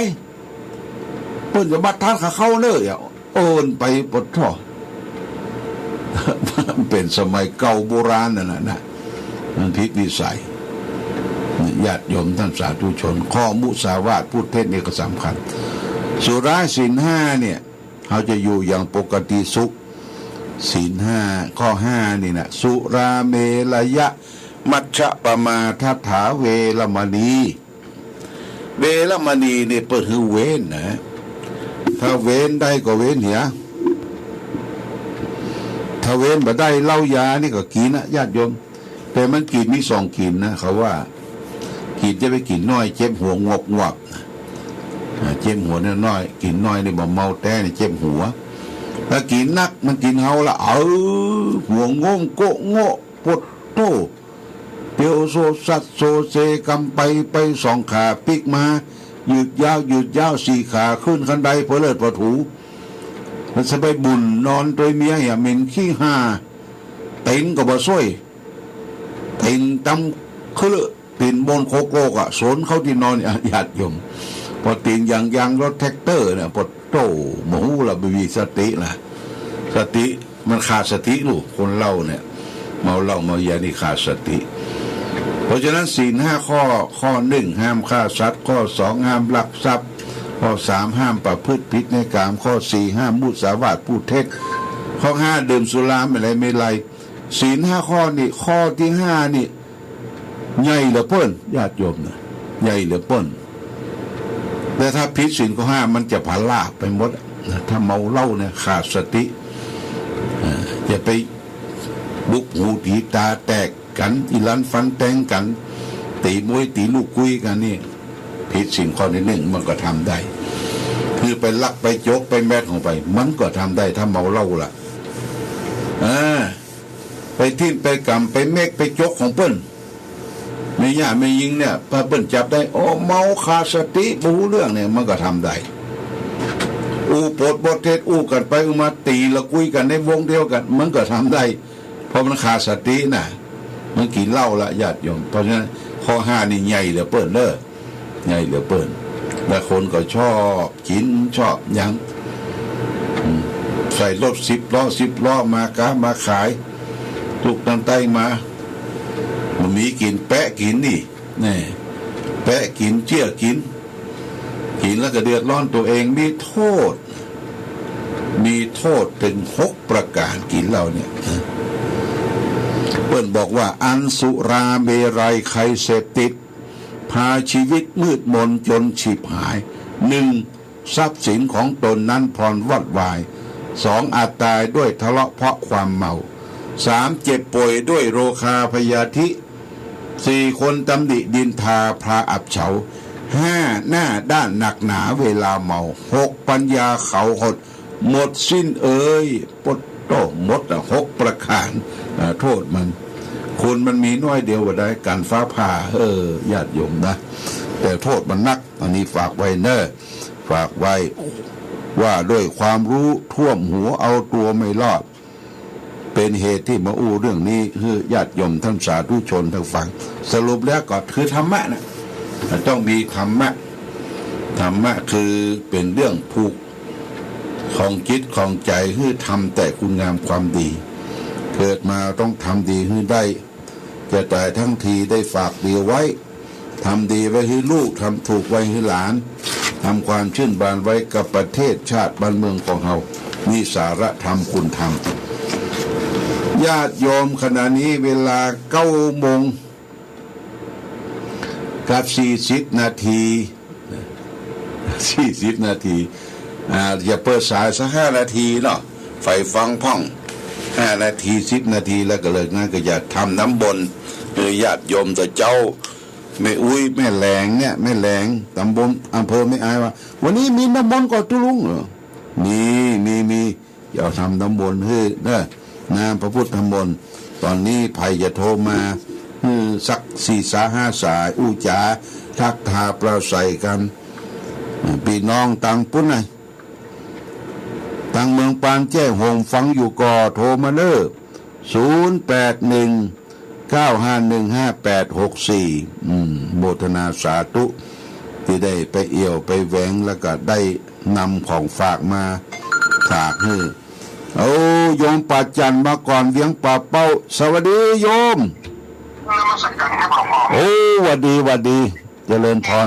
เพิ่นจะมาทักเขาเลยเอิ้นไปปดท่อเป็นสมัยเก่าโบราณนั่นนะมันผิดวิสัยญาติโยมท่านสาธุชนข้อมุสาวาทพูดเท็จนี่ก็สำคัญสุราศีลห้าเนี่ยเขาจะอยู่อย่างปกติสุขศีลห้าข้อห้านี่นะสุราเมรยะมัชฌะปมาทัฏฐาเวรมณีเวรมณีเนี่ยเปิดคือเว้นนะถ้าเว้นได้ก็เว้นเหียถ้าเว้นบ่ได้เหล้ายานี่ก็กินนะญาติโยมแต่มันกินมีสองกินนะเขาว่ากินจะไปกินน้อยเจ็บหัวงอกเจ็บหัวน้อยกินน้อยนี่บ่เมาแต่นี่เจ็บหัวถ้ากินนักมันกินเฮาละหัวงงโกโง่ปดโตเปียวโซสัตโซเซกำไปสองขาปิกมาหยุดยาวสี่ขาขึ้นคันไดเพลิดประถูมันจะไปบุญนอนโดยเมียอย่าเหม็นขี้ห่าเต็นก็บ่ซ้อยเต็นตำคือเต็นบนโคโกกสนเขาที่นอนญาติโยมพอเต็นยางรถแท็กเตอร์เนี่ยพอโตหมูละไม่มีสตินะสติมันขาดสติลูกคนเล่าเนี่ยเมาเหล้าเมายานี่ขาดสติเพราะฉะนั้นศีลห้าข้อหนึ่งห้ามฆ่าสัตว์ข้อสองห้ามลักทรัพย์ข้อสามห้ามประพฤติผิดในกามข้อสี่ห้ามมุสาวาทพูดเท็จข้อห้าดื่มสุราไม่ไรศีลห้าข้อนี่ข้อที่ห้านี่ใหญ่เหลือเปิ้นญาติโยมนะใหญ่เหลือเปิ้นแต่ถ้าผิดศีลข้อห้ามันจะผลาไปหมดนะถ้าเมาเหล้าเนี่ยขาดสติจะไปบุกหูตีตาแตกกันอีลันฟันแตงกันตีมวยตีลูกคุยกันนี่ผิดสิ่งข้อที่หนึ่งมันก็ทำได้คือไปลักไปโจกไปแมทของไปมันก็ทำได้ถ้าเมาเหล้าล่ะไปทิ้มไปกำไปเมกไปโจกของเปิ้นไม่ย่าไม่ยิงเนี่ยพอเปิ้นจับได้โอ้เมาขาดสติบูเรื่องเนี่ยมันก็ทำได้อู้ปดบทเทศอู้กันไปอู้มาตีละคุยกันในวงเดียวกันมันก็ทำได้เพราะมันขาดสติน่ะมันกินเหล้าละญาติโยมเพราะฉะนั้นข้อห้านี่ใหญ่เหลือเปิ้นเด้อใหญ่เหลือเปิ้นและคนก็ชอบกินชอบยังใส่รถ10 ล้อมาขายลูกตั้งใต้มามันมีกินแปะกินนี่แปะกินเจี้ยกินแล้วก็เดือดร้อนตัวเองมีโทษถึง6 ประการกินเหล้าเนี่ยเปิ้นบอกว่าอันสุราเมรัยใครเสพติดพาชีวิตมืดมนจนฉิบหาย1ทรัพย์สินของตนนั้นพรวัดวาย2อาจตายด้วยทะเลาะเพราะความเมา3เจ็บป่วยด้วยโรคาพยาธิ4คนตำหนิดินทาพาอับเฉา5หน้าด้านหนักหนาเวลาเมา6ปัญญาเขาหดหมดสิ้นปดโตหมด6 ประการโทษมันคนมันมีน้อยเดียวว่าได้การฟ้าผ่าญาติโยมนะแต่โทษมันนักอันนี้ฝากไว้ฝากไว้ว่าด้วยความรู้ท่วมหัวเอาตัวไม่รอดเป็นเหตุที่มาอู้เรื่องนี้คือญาติโยมท่านสาธุชนทั้งฟังสรุปแล้วก็คือธรรมะนะต้องมีธรรมะคือเป็นเรื่องผูกของจิตของใจคือทำแต่คุณงามความดีเกิดมาต้องทำดีให้ได้จะตายทั้งทีได้ฝากดีไว้ทำดีไว้ให้ลูกทำถูกไว้ให้หลานทำความชื่นบานไว้กับประเทศชาติบ้านเมืองของเรามีสาระธรรมคุณธรรมญาติโยมขณะนี้เวลา9 โมงกับ40 นาที 40 นาทีอย่าเปิดสายสัก5 นาทีเนาะไฟฟังพ่อง5 นาที10 นาทีแล้วก็เลิกงานก็อย่าทำน้ำบนญาติโยมแต่เจ้าแม่อุ้ยแม่แหลงเนี่ยแม่แหลงตำบลอำเภอไม่อายว่าวันนี้มีน้ำมนต์ก่อนตุลุงมีอย่าทำน้ำมนต์เฮ้ยเด้อนะพระพุทธน้ำมนต์ตอนนี้ภัยจะโทรมาสัก4-5 สายอู้จ๋าทักทาปราศัยกันพี่น้องต่างปุ้นไงต่างเมืองปานแจ้งโฮมฟังอยู่ก่อโทรมาเด้อ0819515864โมทนาสาธุที่ได้ไปเอี่ยวไปแหวงแล้วก็ได้นำของฝากมาฝากให้โยมป่าจันมาก่อนเวียงป่าเป้าสวัสดีโยมโอ้หวัดดีเจริญพร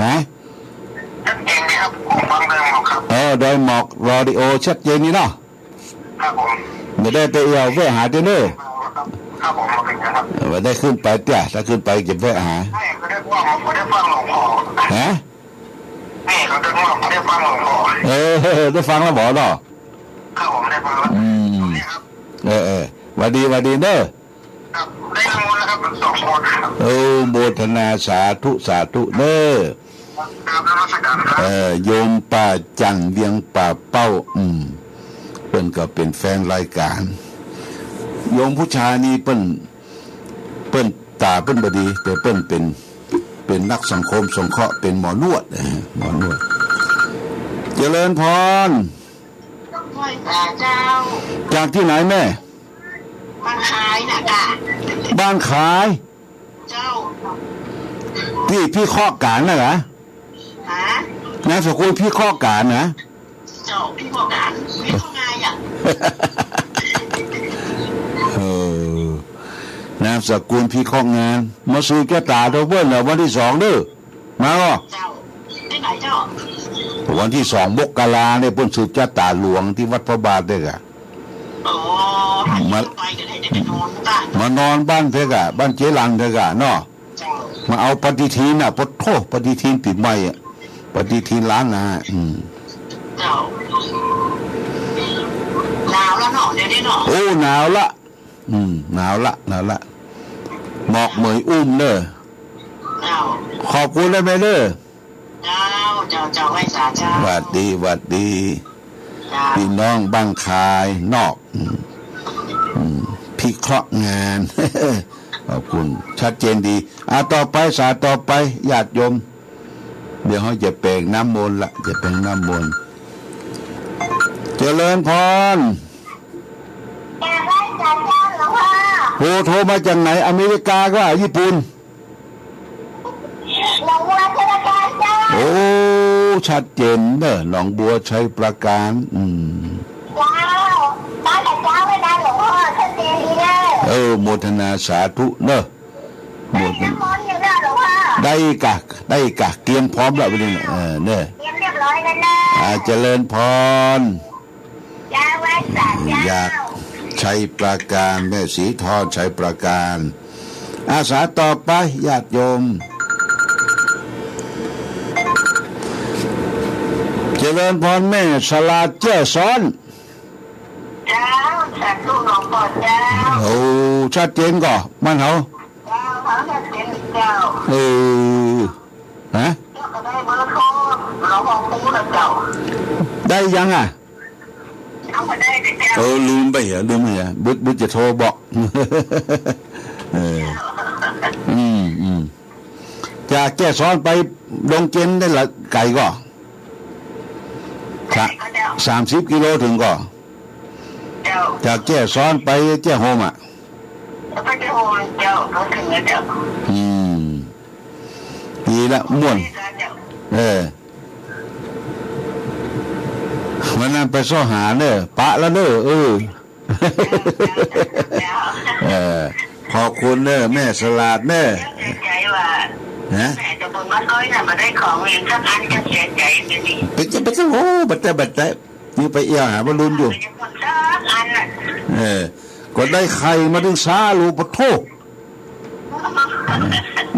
ฮะดอยหมอกรอดิโอชัดเจนนี่เนาะไม่ได้ไปเอี่ยวแวะหาเด้อเนอะไม่ได้ขึ้นไปเตี้ยถ้าขึ้นไปเก็บแวะหาฮะได้ฟังแล้วบอกเนาะหวัดดีเนอะโมทนาสาธุเนอะโยมป่าจังเวียงป่าเป้าเปิ้นก็เป็นแฟนรายการโยมผู้ชายนี่เปิ้นตาเปิ้นบดีแต่เปิ้นเป็นนักสังคมสงเคราะห์เป็นหมอนวดเจริญพรจากที่ไหนแม่บ้านขายนะกะบ้านขายเจ้าพี่ข้อการนะเหรอฮะนามสกุลพี่ข้อการนะเจ้าพี่ข้อการพี่ข้องายอ่ะนามสกุลพี่ข้องานมาซื้อแก้ตาโทเบิ้ลวันที่2เด้อมาเจ้าที่ไหนเจ้าวันที่2 มกราเนี่ยเพิ่นซื้อแก้ตาหลวงที่วัดพระบาทเด้อมานอนบ้านเถอะกะบ้านเจรังเถอะกะเนาะมาเอาปฏิทินน่ะปฏิทินปีใหม่อ่ะปฏิทินล้านนาหนาวแล้วเนาะเดี๋ยวนี้เนาะโอ้หนาวละหนาวละหมอกเหมยอุ้มเด้อขอบคุณเลยแม่เด้อเจ้าไว้สาเจ้าหวัดดีพี่น้องบ้านคายนอกพิเคราะห์งานขอบคุณชัดเจนดีต่อไปต่อไปญาติโยมเดี๋ยวเขาจะแปลงน้ำมนต์ละจะแปลงน้ำมนต์เจริญพรโทรมาจากไหนอเมริกาก็ญี่ปุ่นโอ้ชัดเจนเนอะหนองบัวชัยประการโมทนาสาธุเนอะได้กะเตรียมพร้อมแล้วไปเลยเนอะเจริญพรอยากชัยประการแม่สีทอดชัยประการอาสาต่อไปญาติโยมเจริญพรแม่สลาดเจ้าซ้อนสาธุหลวงพ่อเจ้าโอ้ชัดเจนก่อบ้านเขาชัดเจนเจ้าฮะได้เบอร์โทรหลวงพ่อปูแล้วเจ้าได้ยังอ่ะลืมไปเหรอบึดจะโทรบอกจากแก้ซ้อนไปดงเจนได้ละไก่ก็30 กิโลถึงก็จากแก้ซ้อนไปแก้โฮมไปแก้โฮมเจ้าก็ถึงแล้วเจ้าดีละม่วนวันนั้นไปซ้อหาเนอะปะแล้วเนอะขอบคุณเนอะแม่สลาดเนอะใจว่าแม่จะบอกว่าน้อยน่ะมาได้ของเองสักอันจะเสียใจจริงๆเป็นโอ้บัดแต่นี่ไปเอี่ยหาบอลลูนอยู่ก็ได้ไข่มาถึงซาลูปะโท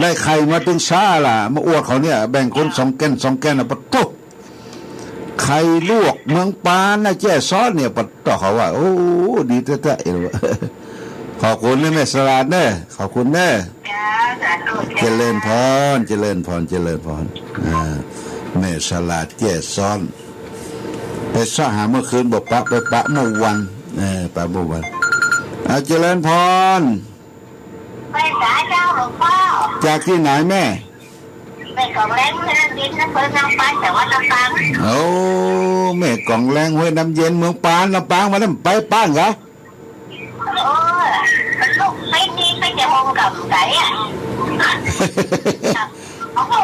ได้ไข่มาถึงช้าล่ะมาอวดเขาเนี่ยแบ่งคน2 แก้นนะปะตุ๊ไข่ลวกเมืองปานนะแจ้ซ้อนเนี่ยปะต่อเขาว่าโอ้ดีแท้ๆขอบคุณนะแม่สลัดเด้อขอบคุณเด้อเจริญพรแม่สลัดแจ้ซ้อนไปซ่าหาเมื่อคืนบอกปะไปปะเมื่อวันปะเมื่อวันเจริญพรไปสายเจ้าหลวงพ่อจากที่ไหนแม่ไปกองแรงห้วยน้ำเย็นนะเพิ่นน้ำปานแต่ว่าลำปางโอ้แม่กองแรงห้วยน้ำเย็นเมืองปานลำปางมาแล้วไปป้านเหรอมันลูกไปนี่ไปจะห้องกับไก่อ่ะเขาก็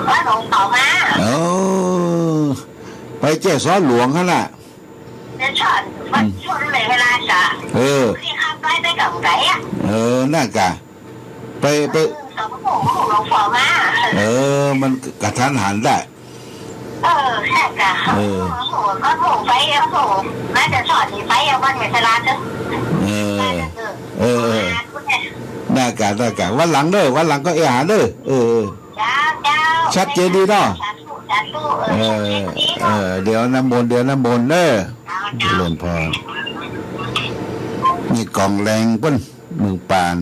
ว่าหลวงต่อมาโอ้ไปแจ้ซ้อนหลวงขนาดจะชอนมันชนเลยเวลาจะที่ข้ามไปกับไก่อ่ะน่ากะไปสองหลวงพ่อมามันกระทันหันได้แค่กะก็ถูกไปถูกแม่จะสอนไปวันเมษลาจ้ะน่ากะวันหลังเด้อวันหลังก็หาเด้อชัดเจนดีเนาะเดี๋ยวน้ำมนต์เด้อเล่นพอนี่กองแรงปั้นเมืองปาน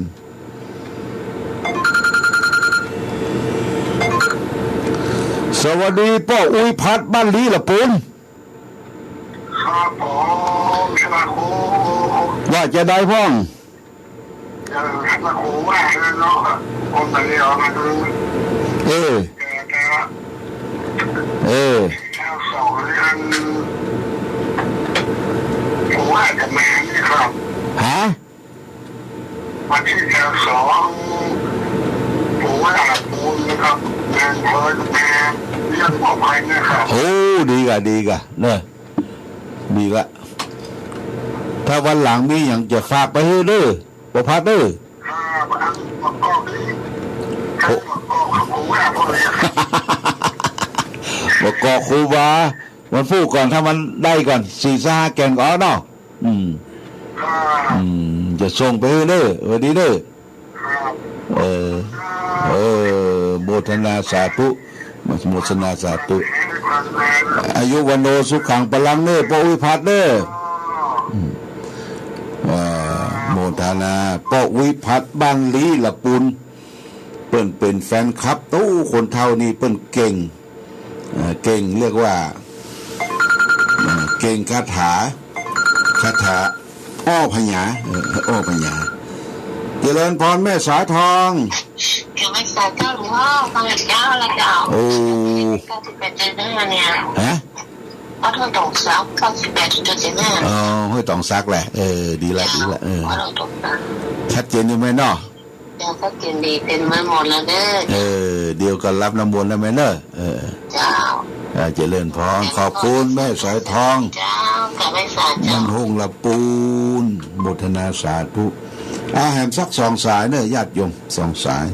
สวัสดีป้าอุ้ยพัดบ้านลีละปุ้นครับผมสมาคมว่าจะได้พ่องสมาคมว่าเนาะผมไปเรียนมาดูเจ้าสองอันผมว่าจะมานี่ครับวันที่สองผมว่าปูนนะครับงานเพิ่มมาเรื่องปลอดภัยนะครับโอ้ดีกะเนอะดีกะถ้าวันหลังมีอย่างจะฝากไปให้เด้อประพัดเด้อบอกกอครูบาวันพูดก่อนถ้ามันได้ก่อน4-5 แกนก่อนเนาะจะส่งไปให้เด้อดีเด้อโมทนาสาธุโมทนาสาธุอายุวันโนสุขังพลังเด้อป้าอุ้ยพัดเด้อโมทนาป้าอุ้ยพัดบ้านลีละปุนเปิ้นเป็นแฟนคลับตู้คนเท่านี้เปิ้นเก่งเรียกว่าเก่งคาถาอ้อพญาเจริญพรแม่สายทองแม่สายเจ้าหลวงพ่อฟังเจ้าละเจ้าโอ้91 จุด 5เนี่ยห้วยตองซัก98.75ห้วยตองซักแหละดีละชัดเจนอยู่ไหมเนาะชัดเจนดีเป็นมาหมดแล้วเด้อเดี๋ยวก็รับน้ำมนต์แล้วไหมเนอะเจ้าเจริญพรขอบคุณแม่สายทองเจ้ากับแม่สายมันหงละปูนโมทนาสาธุแหมสัก2 สายเนอะญาติโยม2 สาย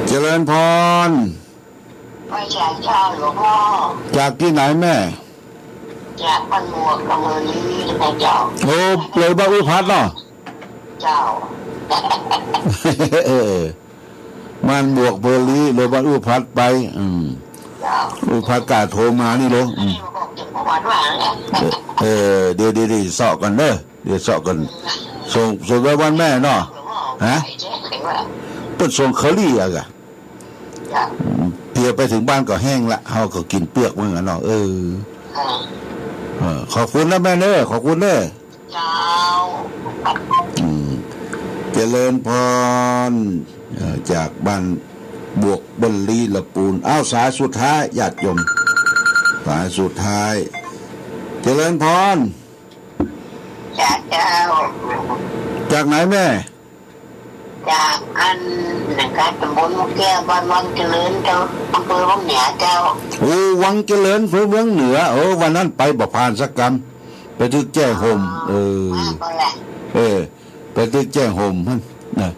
เจริญพรไม่ใช่เจ้าหลวงพ่อจากที่ไหนแม่จากบ้านหมวกอำเภอลีนะเจ้าโอ้เลยบ้านอุพัฒน์เนาะเจ้ามันบวกเบอร์ลีเลยบ้านอุพัฒน์ไปอุพัฒน์กาโทรมานี่ลงเดี๋ยวสอบกันเด้อเดี๋ยวสอบกันส่งไว้วันแม่เนาะเปิดส่งเขาลี่อะกะเพียไปถึงบ้านก็แห้งละเขาก็กินเปลือกมันเนาะขอบคุณนะแม่เน้อขอบคุณเน้อเจริญพรจากบ้านบวกบนลีละปูนสายสุดท้ายญาติโยมสายสุดท้ายเจริญพรจากไหนแม่จากอันนะครับตำบลมะแก้วบ้านวังเจริญเจ้าอำเภอวังเหนือเจ้าวังเจริญอำเภอเมืองเหนือวันนั้นไปบ่ผ่านสักกรรมไปทึกแจ้ห่มไปทึกแจ้ห่มนะ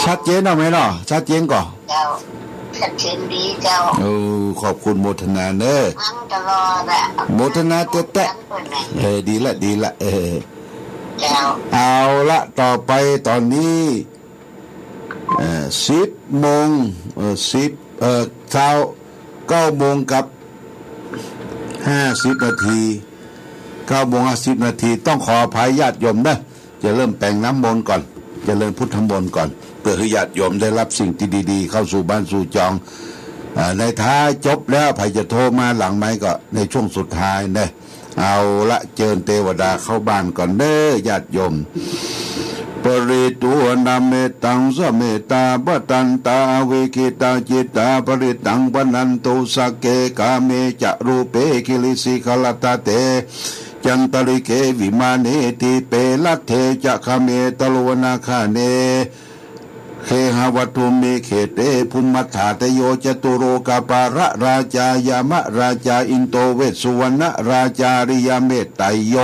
ชัดเจนเอาไหมเนาะชัดเจนก่อนเจ้าชัดเจนดีเจ้าขอบคุณโมทนาเนอะตลอดอะโมทนาเตะดีละ เจ้าเอาละต่อไปตอนนี้10 โมงเช้า9 โมงกับ50 นาที9 โมง 50 นาทีต้องขออภัยญาติโยมนะจะเริ่มแต่งน้ำมนต์ก่อนจะเริ่มพุทธมนต์ก่อนเพื่อให้ญาติโยมได้รับสิ่งที่ดีๆเข้าสู่บ้านสู่จองในท้ายจบแล้วใครจะโทรมาหลังไม้ก็ในช่วงสุดท้ายนะเอาละเจิญเทวดาเข้าบ้านก่อนเด้อญาติโยมปริตุนาเมตังสเมตาปตันตาเวกิตาจิตาปริตังปนันตุสักเกกาเมจะรูเปกิลิสิขลตาเตจันตริเกวิมาเนติเปลัตเทจะคเมตโลนาคาเนเคหวัตุเมเขเตภูมิมัฏฐาตโยจตุโรกาปาระราชายามะราชาอินโตเวสุวรรณราชาริยเมตไตโย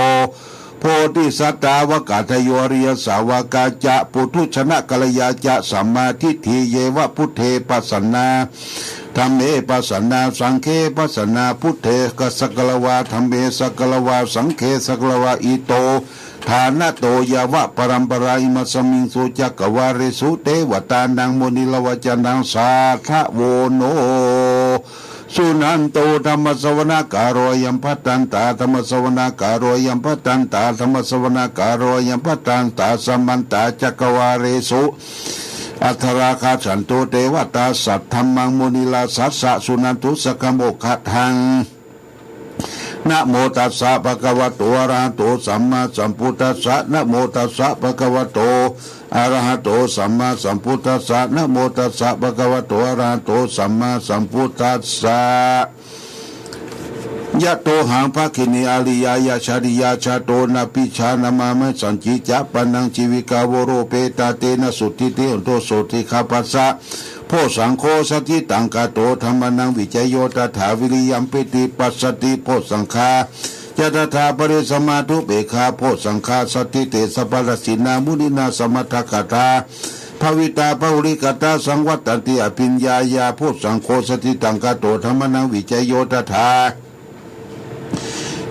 โพธิสัตตาวกาทโยริยสาวกาจะปุถุชนะกัลยาจะสัมมาทิฏฐิเยวะพุทเทปัสสนาธัมเมปัสสนาสังเฆปัสสนาพุทเทกสกลวาธัมเมสกลวาสังเฆสกลวาอิโตฐานะโตยาวะปรัมปราอิมัสมิงสุจักวาริสุเตวตานังมุนิลวจนังสาทะโวโนสุนันโตธรรมสวนาการโยัมพัตตันตาธรรมสวนาการโยัมพัตตันตาธรรมสวนาการโยัมพัตตันตาสัมมันตาจักวาเรสุอัทราคาฉันโตเทวตาสัทธัมมังมุนิลาสัสสะสุนันตุสกโมขะทังนะโมตัสสะภะคะวะโตอะระหะโตสัมมาสัมพุทธัสสะนะโมตัสสะภะคะวะโตอะระหะโตสัมมาสัมพุทธัสสะนะโมตัสสะภะคะวะโตอะระหะโตสัมมาสัมพุทธัสสะยะโตหังภะคินีอาลิยายะชาริยาชาโตนะปิชานามามะสัญจิจะปนังชีวิกาวโรเปตาเตนะสุติเตโตโสติคาปัสสะโพสังโฆสติตังกาโตธรรมนังวิจโยตถาวิริยัมปิติปัสสติโพสังฆาจะตถาปริสมาธุเบคาโพสังฆาสติเตสปะละสินามุนินาสมัทธกตาภวิตาภวริกตาสังวัตตันติอภิญญายาโพสังโฆสติตังกาโตธรรมนังวิจโยตถา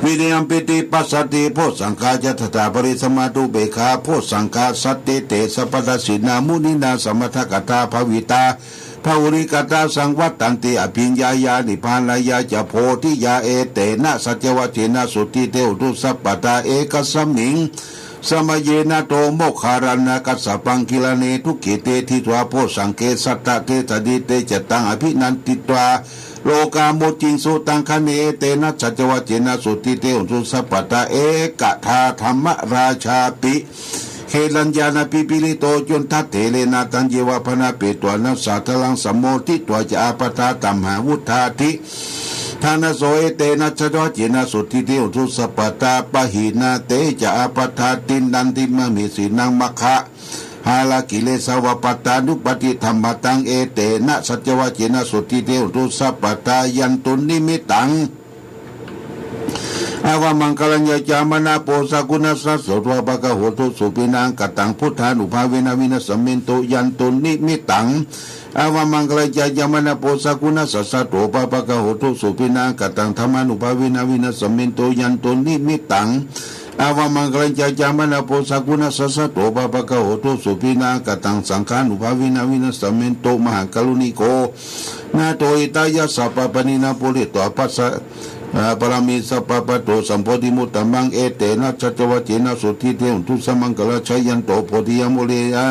วิริยมปิติปัสสติโพสังฆาจะตถาปริสมาธุเบคาโพสังฆาสติเตสปะละสินามุนินาสมัทธกตาภวิตาภวริกตาสังวัตตันติอภิญญายานิพพานายาจะโพธิยาเอเตนะสัจวัจเจนะสุติเตอุตุสัพปตาเอกสัมมิงสมัยเยนะโตโมคารณกัสสปังกิลเนทุกิเตทิตวาโพสังเกสัตตะเตตดิเตจตังอภินันติตวาโลกาโมจิงสุตังคเนเตนะสัจวัจเจนะสุติเตอุตุสัพปตาเอกทาธรรมราชาปิเฮลัญญาณปิปิลิโตจุนทัตเถเลนะตัญเยวะพนาเปตวนัสสะทลังสัมโมทิตวจะอาปทาตัมหาวุธาธิทานะโสเอเตนะชะดเจนะสุติเตอุทุสัพปตาปะหินาเตจะอาปทาตินดันติมะมิสีนังมะคะหาลกิเลสวปตานุปฏิธรรมตังเอเตนะสัจวะเจนะสุติเตอุทุสัพปตายันตุนิมิตังอาวามังคลัญญาจามนาโปสกุณัสสะโสตวะปะกะโหตุสุปินังกตังพุทธานุภาเวนะวินัสสมินโตยันตุนิมิตังอาวามังคลัญญาจามนาโปสกุณัสสะสะโตปะปะกะโหตุสุปินังกตังธรรมานุภาเวนะวินัสสมินโตยันตุนิมิตังอาวามังคลัญญาจามนาโปสกุณัสสะสะโตปะปะกะโหตุสุปินังกตังสังฆานุภาเวนะวินัสสมินโตมหากรุณิโกนาโตอิตายะสัพพปนินาปุริโตปัสสะปรามิสัพพะโตสัมโพธิมุตตะมังเอเตนะชัจวัจเจนะสุทิเตอุทุสมังกะละชัยยันโตโพธิยมุเลยะ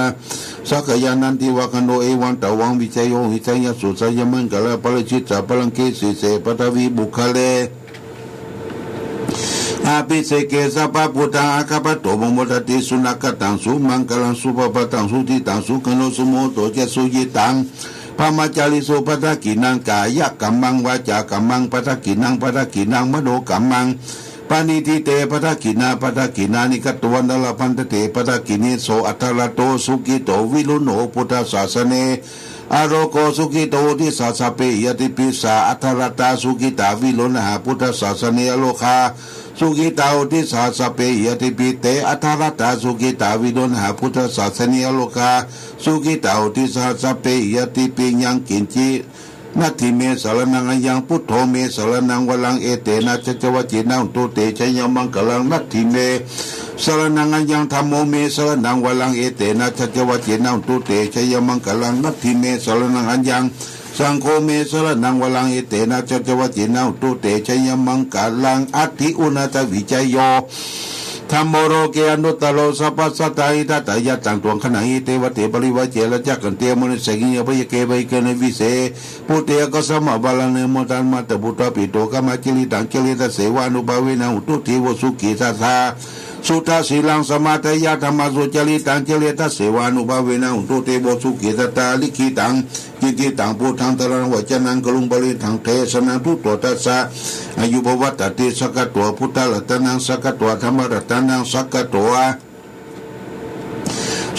สักยานันติวะคันโนเอวันตะวังวิจัยโยวิจัยยสุสัยมังกะละปะริชิตะปะลังเกสิเสปตวีบุคเลอาภิเสเกสัพพะพุทธังอาคาปะโตมโมทติสุนักตังสุมังกะลังสุปปะตังสุติตังสุขโนสุโมโตเจสุยิตังพระมาจาริโสปัฏกินังกายกัมมังวาจากัมมังปัฏกินังปัฏกินังมโนกัมมังปานิทิเตปัฏกินานิกตวันลพันตเตปัฏกินิโสอัตระโตสุกิโตวิรุโนพุทธศาสเนอโรโกสุกิโตทิสาสเปยติปิสาอัตระตาสุกิตาวิรุณหาพุทธศาสเนอโลคาสุกิตาทิสาสเปยติปิเตอัตระตาสุกิตาวิรุณหาพุทธศาสเนอโลคาสุกิตาทิสาสเปยติปิยังกินจินัตถิเมสารนังยังพุทโธเมสารนังวลังเอเตนะจัจวัจจินังตุเตชยมังกลังนัตถิเม สรนังอัญญังธรรมโมเมสรนังวลังเอเตนะชัจวัจเจนะตุเตชยมังกลังนัตถิเมสรนังอัญญังสังโฆเมสรนังวลังเอเตนะชัจวัจเจนะตุเตชยมังกลังอัตถิอุณตวิจัยโยธรรมโรเกอนุตตโลสัพพสัตตาหิทัตตายะตังตวงขณะหิเตวเตปริวะเจระจักขันเตมนุสกิญญาปยเกไวเกเนวิเศปุเตยกัสสมะบาลังเนโมตันมัตตบุตตปิโตกามจิลิตังจิลิตเสวานุภาเวนะอุตุทิวสุขีทัสสะสุทัสสีลังสมาทยะธรรมสุจริตังจิลิตเสวานุภาเวนะอุตุเทวสุขีทัตตาลิขิตังกิติตังพุทธังตรังวจนังกลุงบริทังเทศนังทุตโตตัสสะอายุภวัตติสักกะตัวพุทธรัตนังสักกะตัวธรรมรัตนังสักกะตัว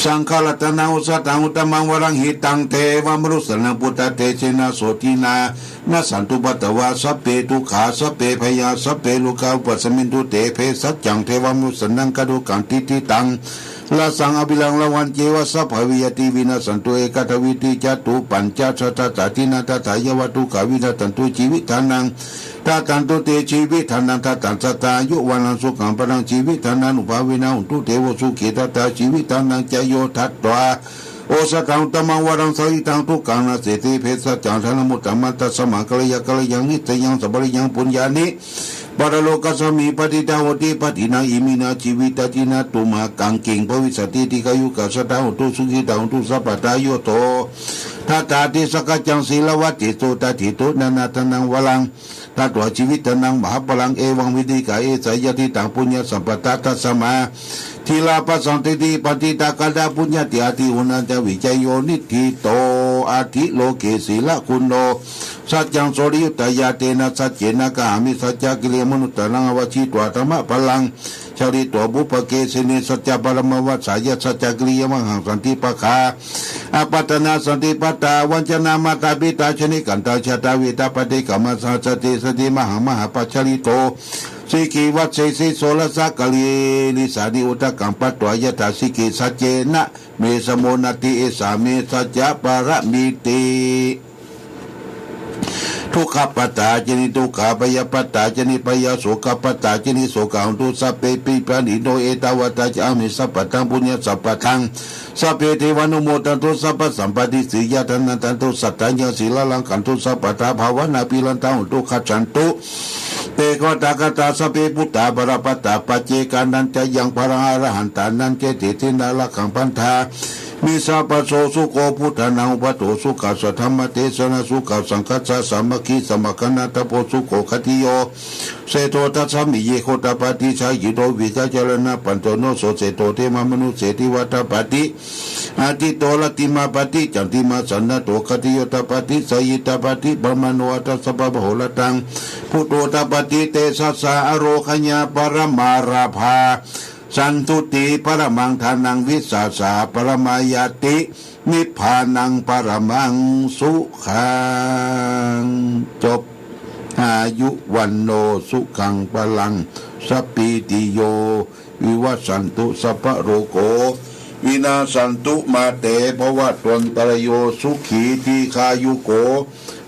สังฆรัตนังอุสตังอุตมังวรังหิตังเทวมรุสนังพุทธเตเชนะโสตินานาสันตุปัตตวาสัพเพทุกขาสัพเพพยาสัพเพลูกาอุปสมินตุเตเพสัจจังเทวมรุสนังกดุกังติติตังลาสังอภิลังละวันเจวะสัพพวิยติวินาสันตุเอกทวิติจตุปัญจชตตตินาตถายวัตุกาวินาตันตุชีวิตานังตาตันตุเตชีวิตานังตาตันสตายุวันสุขังปรังชีวิตานังอุภาวินาอุตุเทวสุขิตตาชีวิตานังจโยทัตตวาโอสตังตมังวรังสริตังทุกังนาเสติเพศจังธนมุตตมัตตสมังกลยกลยังนิตยังสัพพะยังปุญญานิปรโลกัสสมิปฏิทาวติปฏินาอิมินาชีวิตตินาตุมากังกิงภวิสติติกายุกัสตาหุตุสุขิตาหุตุสัพพตายุโตทัตตาติสกัจจังศีลวัตติโตตติโตนานาตนังวลังทัตตัวชีวิตนังมหาพลังเอวังวิธิกาเอสยติตังปุญญสัมปตาตัสมาทีลาปัสสันติติปฏิตากาดาปุญญติอาทิอุณาจวิจัยโยนิธิโตอาทิโลเกศีละคุณโนสัจจังโสริยุตยาเตนะสัจเจนะกามิสัจจกิเลมนุตตะลังอวชิตวะธรรมะพลังชาริตัวบุปเกสินิสัจจปรมวัสสายสัจจกิริยมังหังสันติปะคาอปัตนาสันติปัตตาวัญชนามาตาปิตาชนิกันตาชาตาวิตาปฏิกรรมสัจติสติมหังมหาปัจจริโตสิกิวัตเสสิโสลสักกลีลิสานิอุตกังปัตตวยตาสิกิสัจเจนะเมสโมนติเอสาเมสัจจปรมิติทุกขปัตตาจนิทุกขาปยปัตตาจนิปยโสกปัตตาจนิโสกังตุสัพเพปิปานิโนเอตาวตาจามิสัพพตังปุญญสัพพทังสัพเพเทวานุโมตันตุสัพพสัมปติสิยตันนันตันตุสัตตัญญศีลลังขันตุสัพพตาภาวนาปิลันตังตุขัจฉันตุเตโกตากตาสัพเพพุทธาบรปัตตาปัจเจกานันจะยังพระอรหันตานันเจติทินาลักขังพันธามิสัพพโสสุโกพุทธานังอุปโตสุขัสธรรมเทศนาสุขสังคัสสะสามัคคีสมัคคนาตโพสุโกคติโยเสโตทัสสมิเยโคตปฏิชายิโตวิกาจรณะปันโตโนโสเสโตเทมมนุเสติวัตปฏิอาทิโตลติมาปฏิจันติมาสันนโตคติโยตปฏิสยิตปฏิบรมโนตัสสะปะโหลตังพุทโตตปฏิเตสัสสะอโรคญาปรมาราภาสันตุติปรมังทานังวิสาสาปรมายตินิพพานังปรมังสุขังจบอายุวันโนสุขังพลังสัพพิติโยวิวัสสันตุสัพพโรโกวินาสันตุมาเตภวะตวันตรโยสุขีทีคายุโก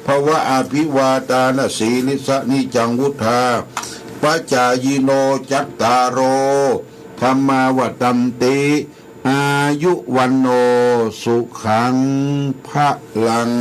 ภวะอภิวาตานสีลิสนิจังวุธาปัจจายโนจัตตารโอธรรมาวัตันติอายุวันโนสุขังพลัง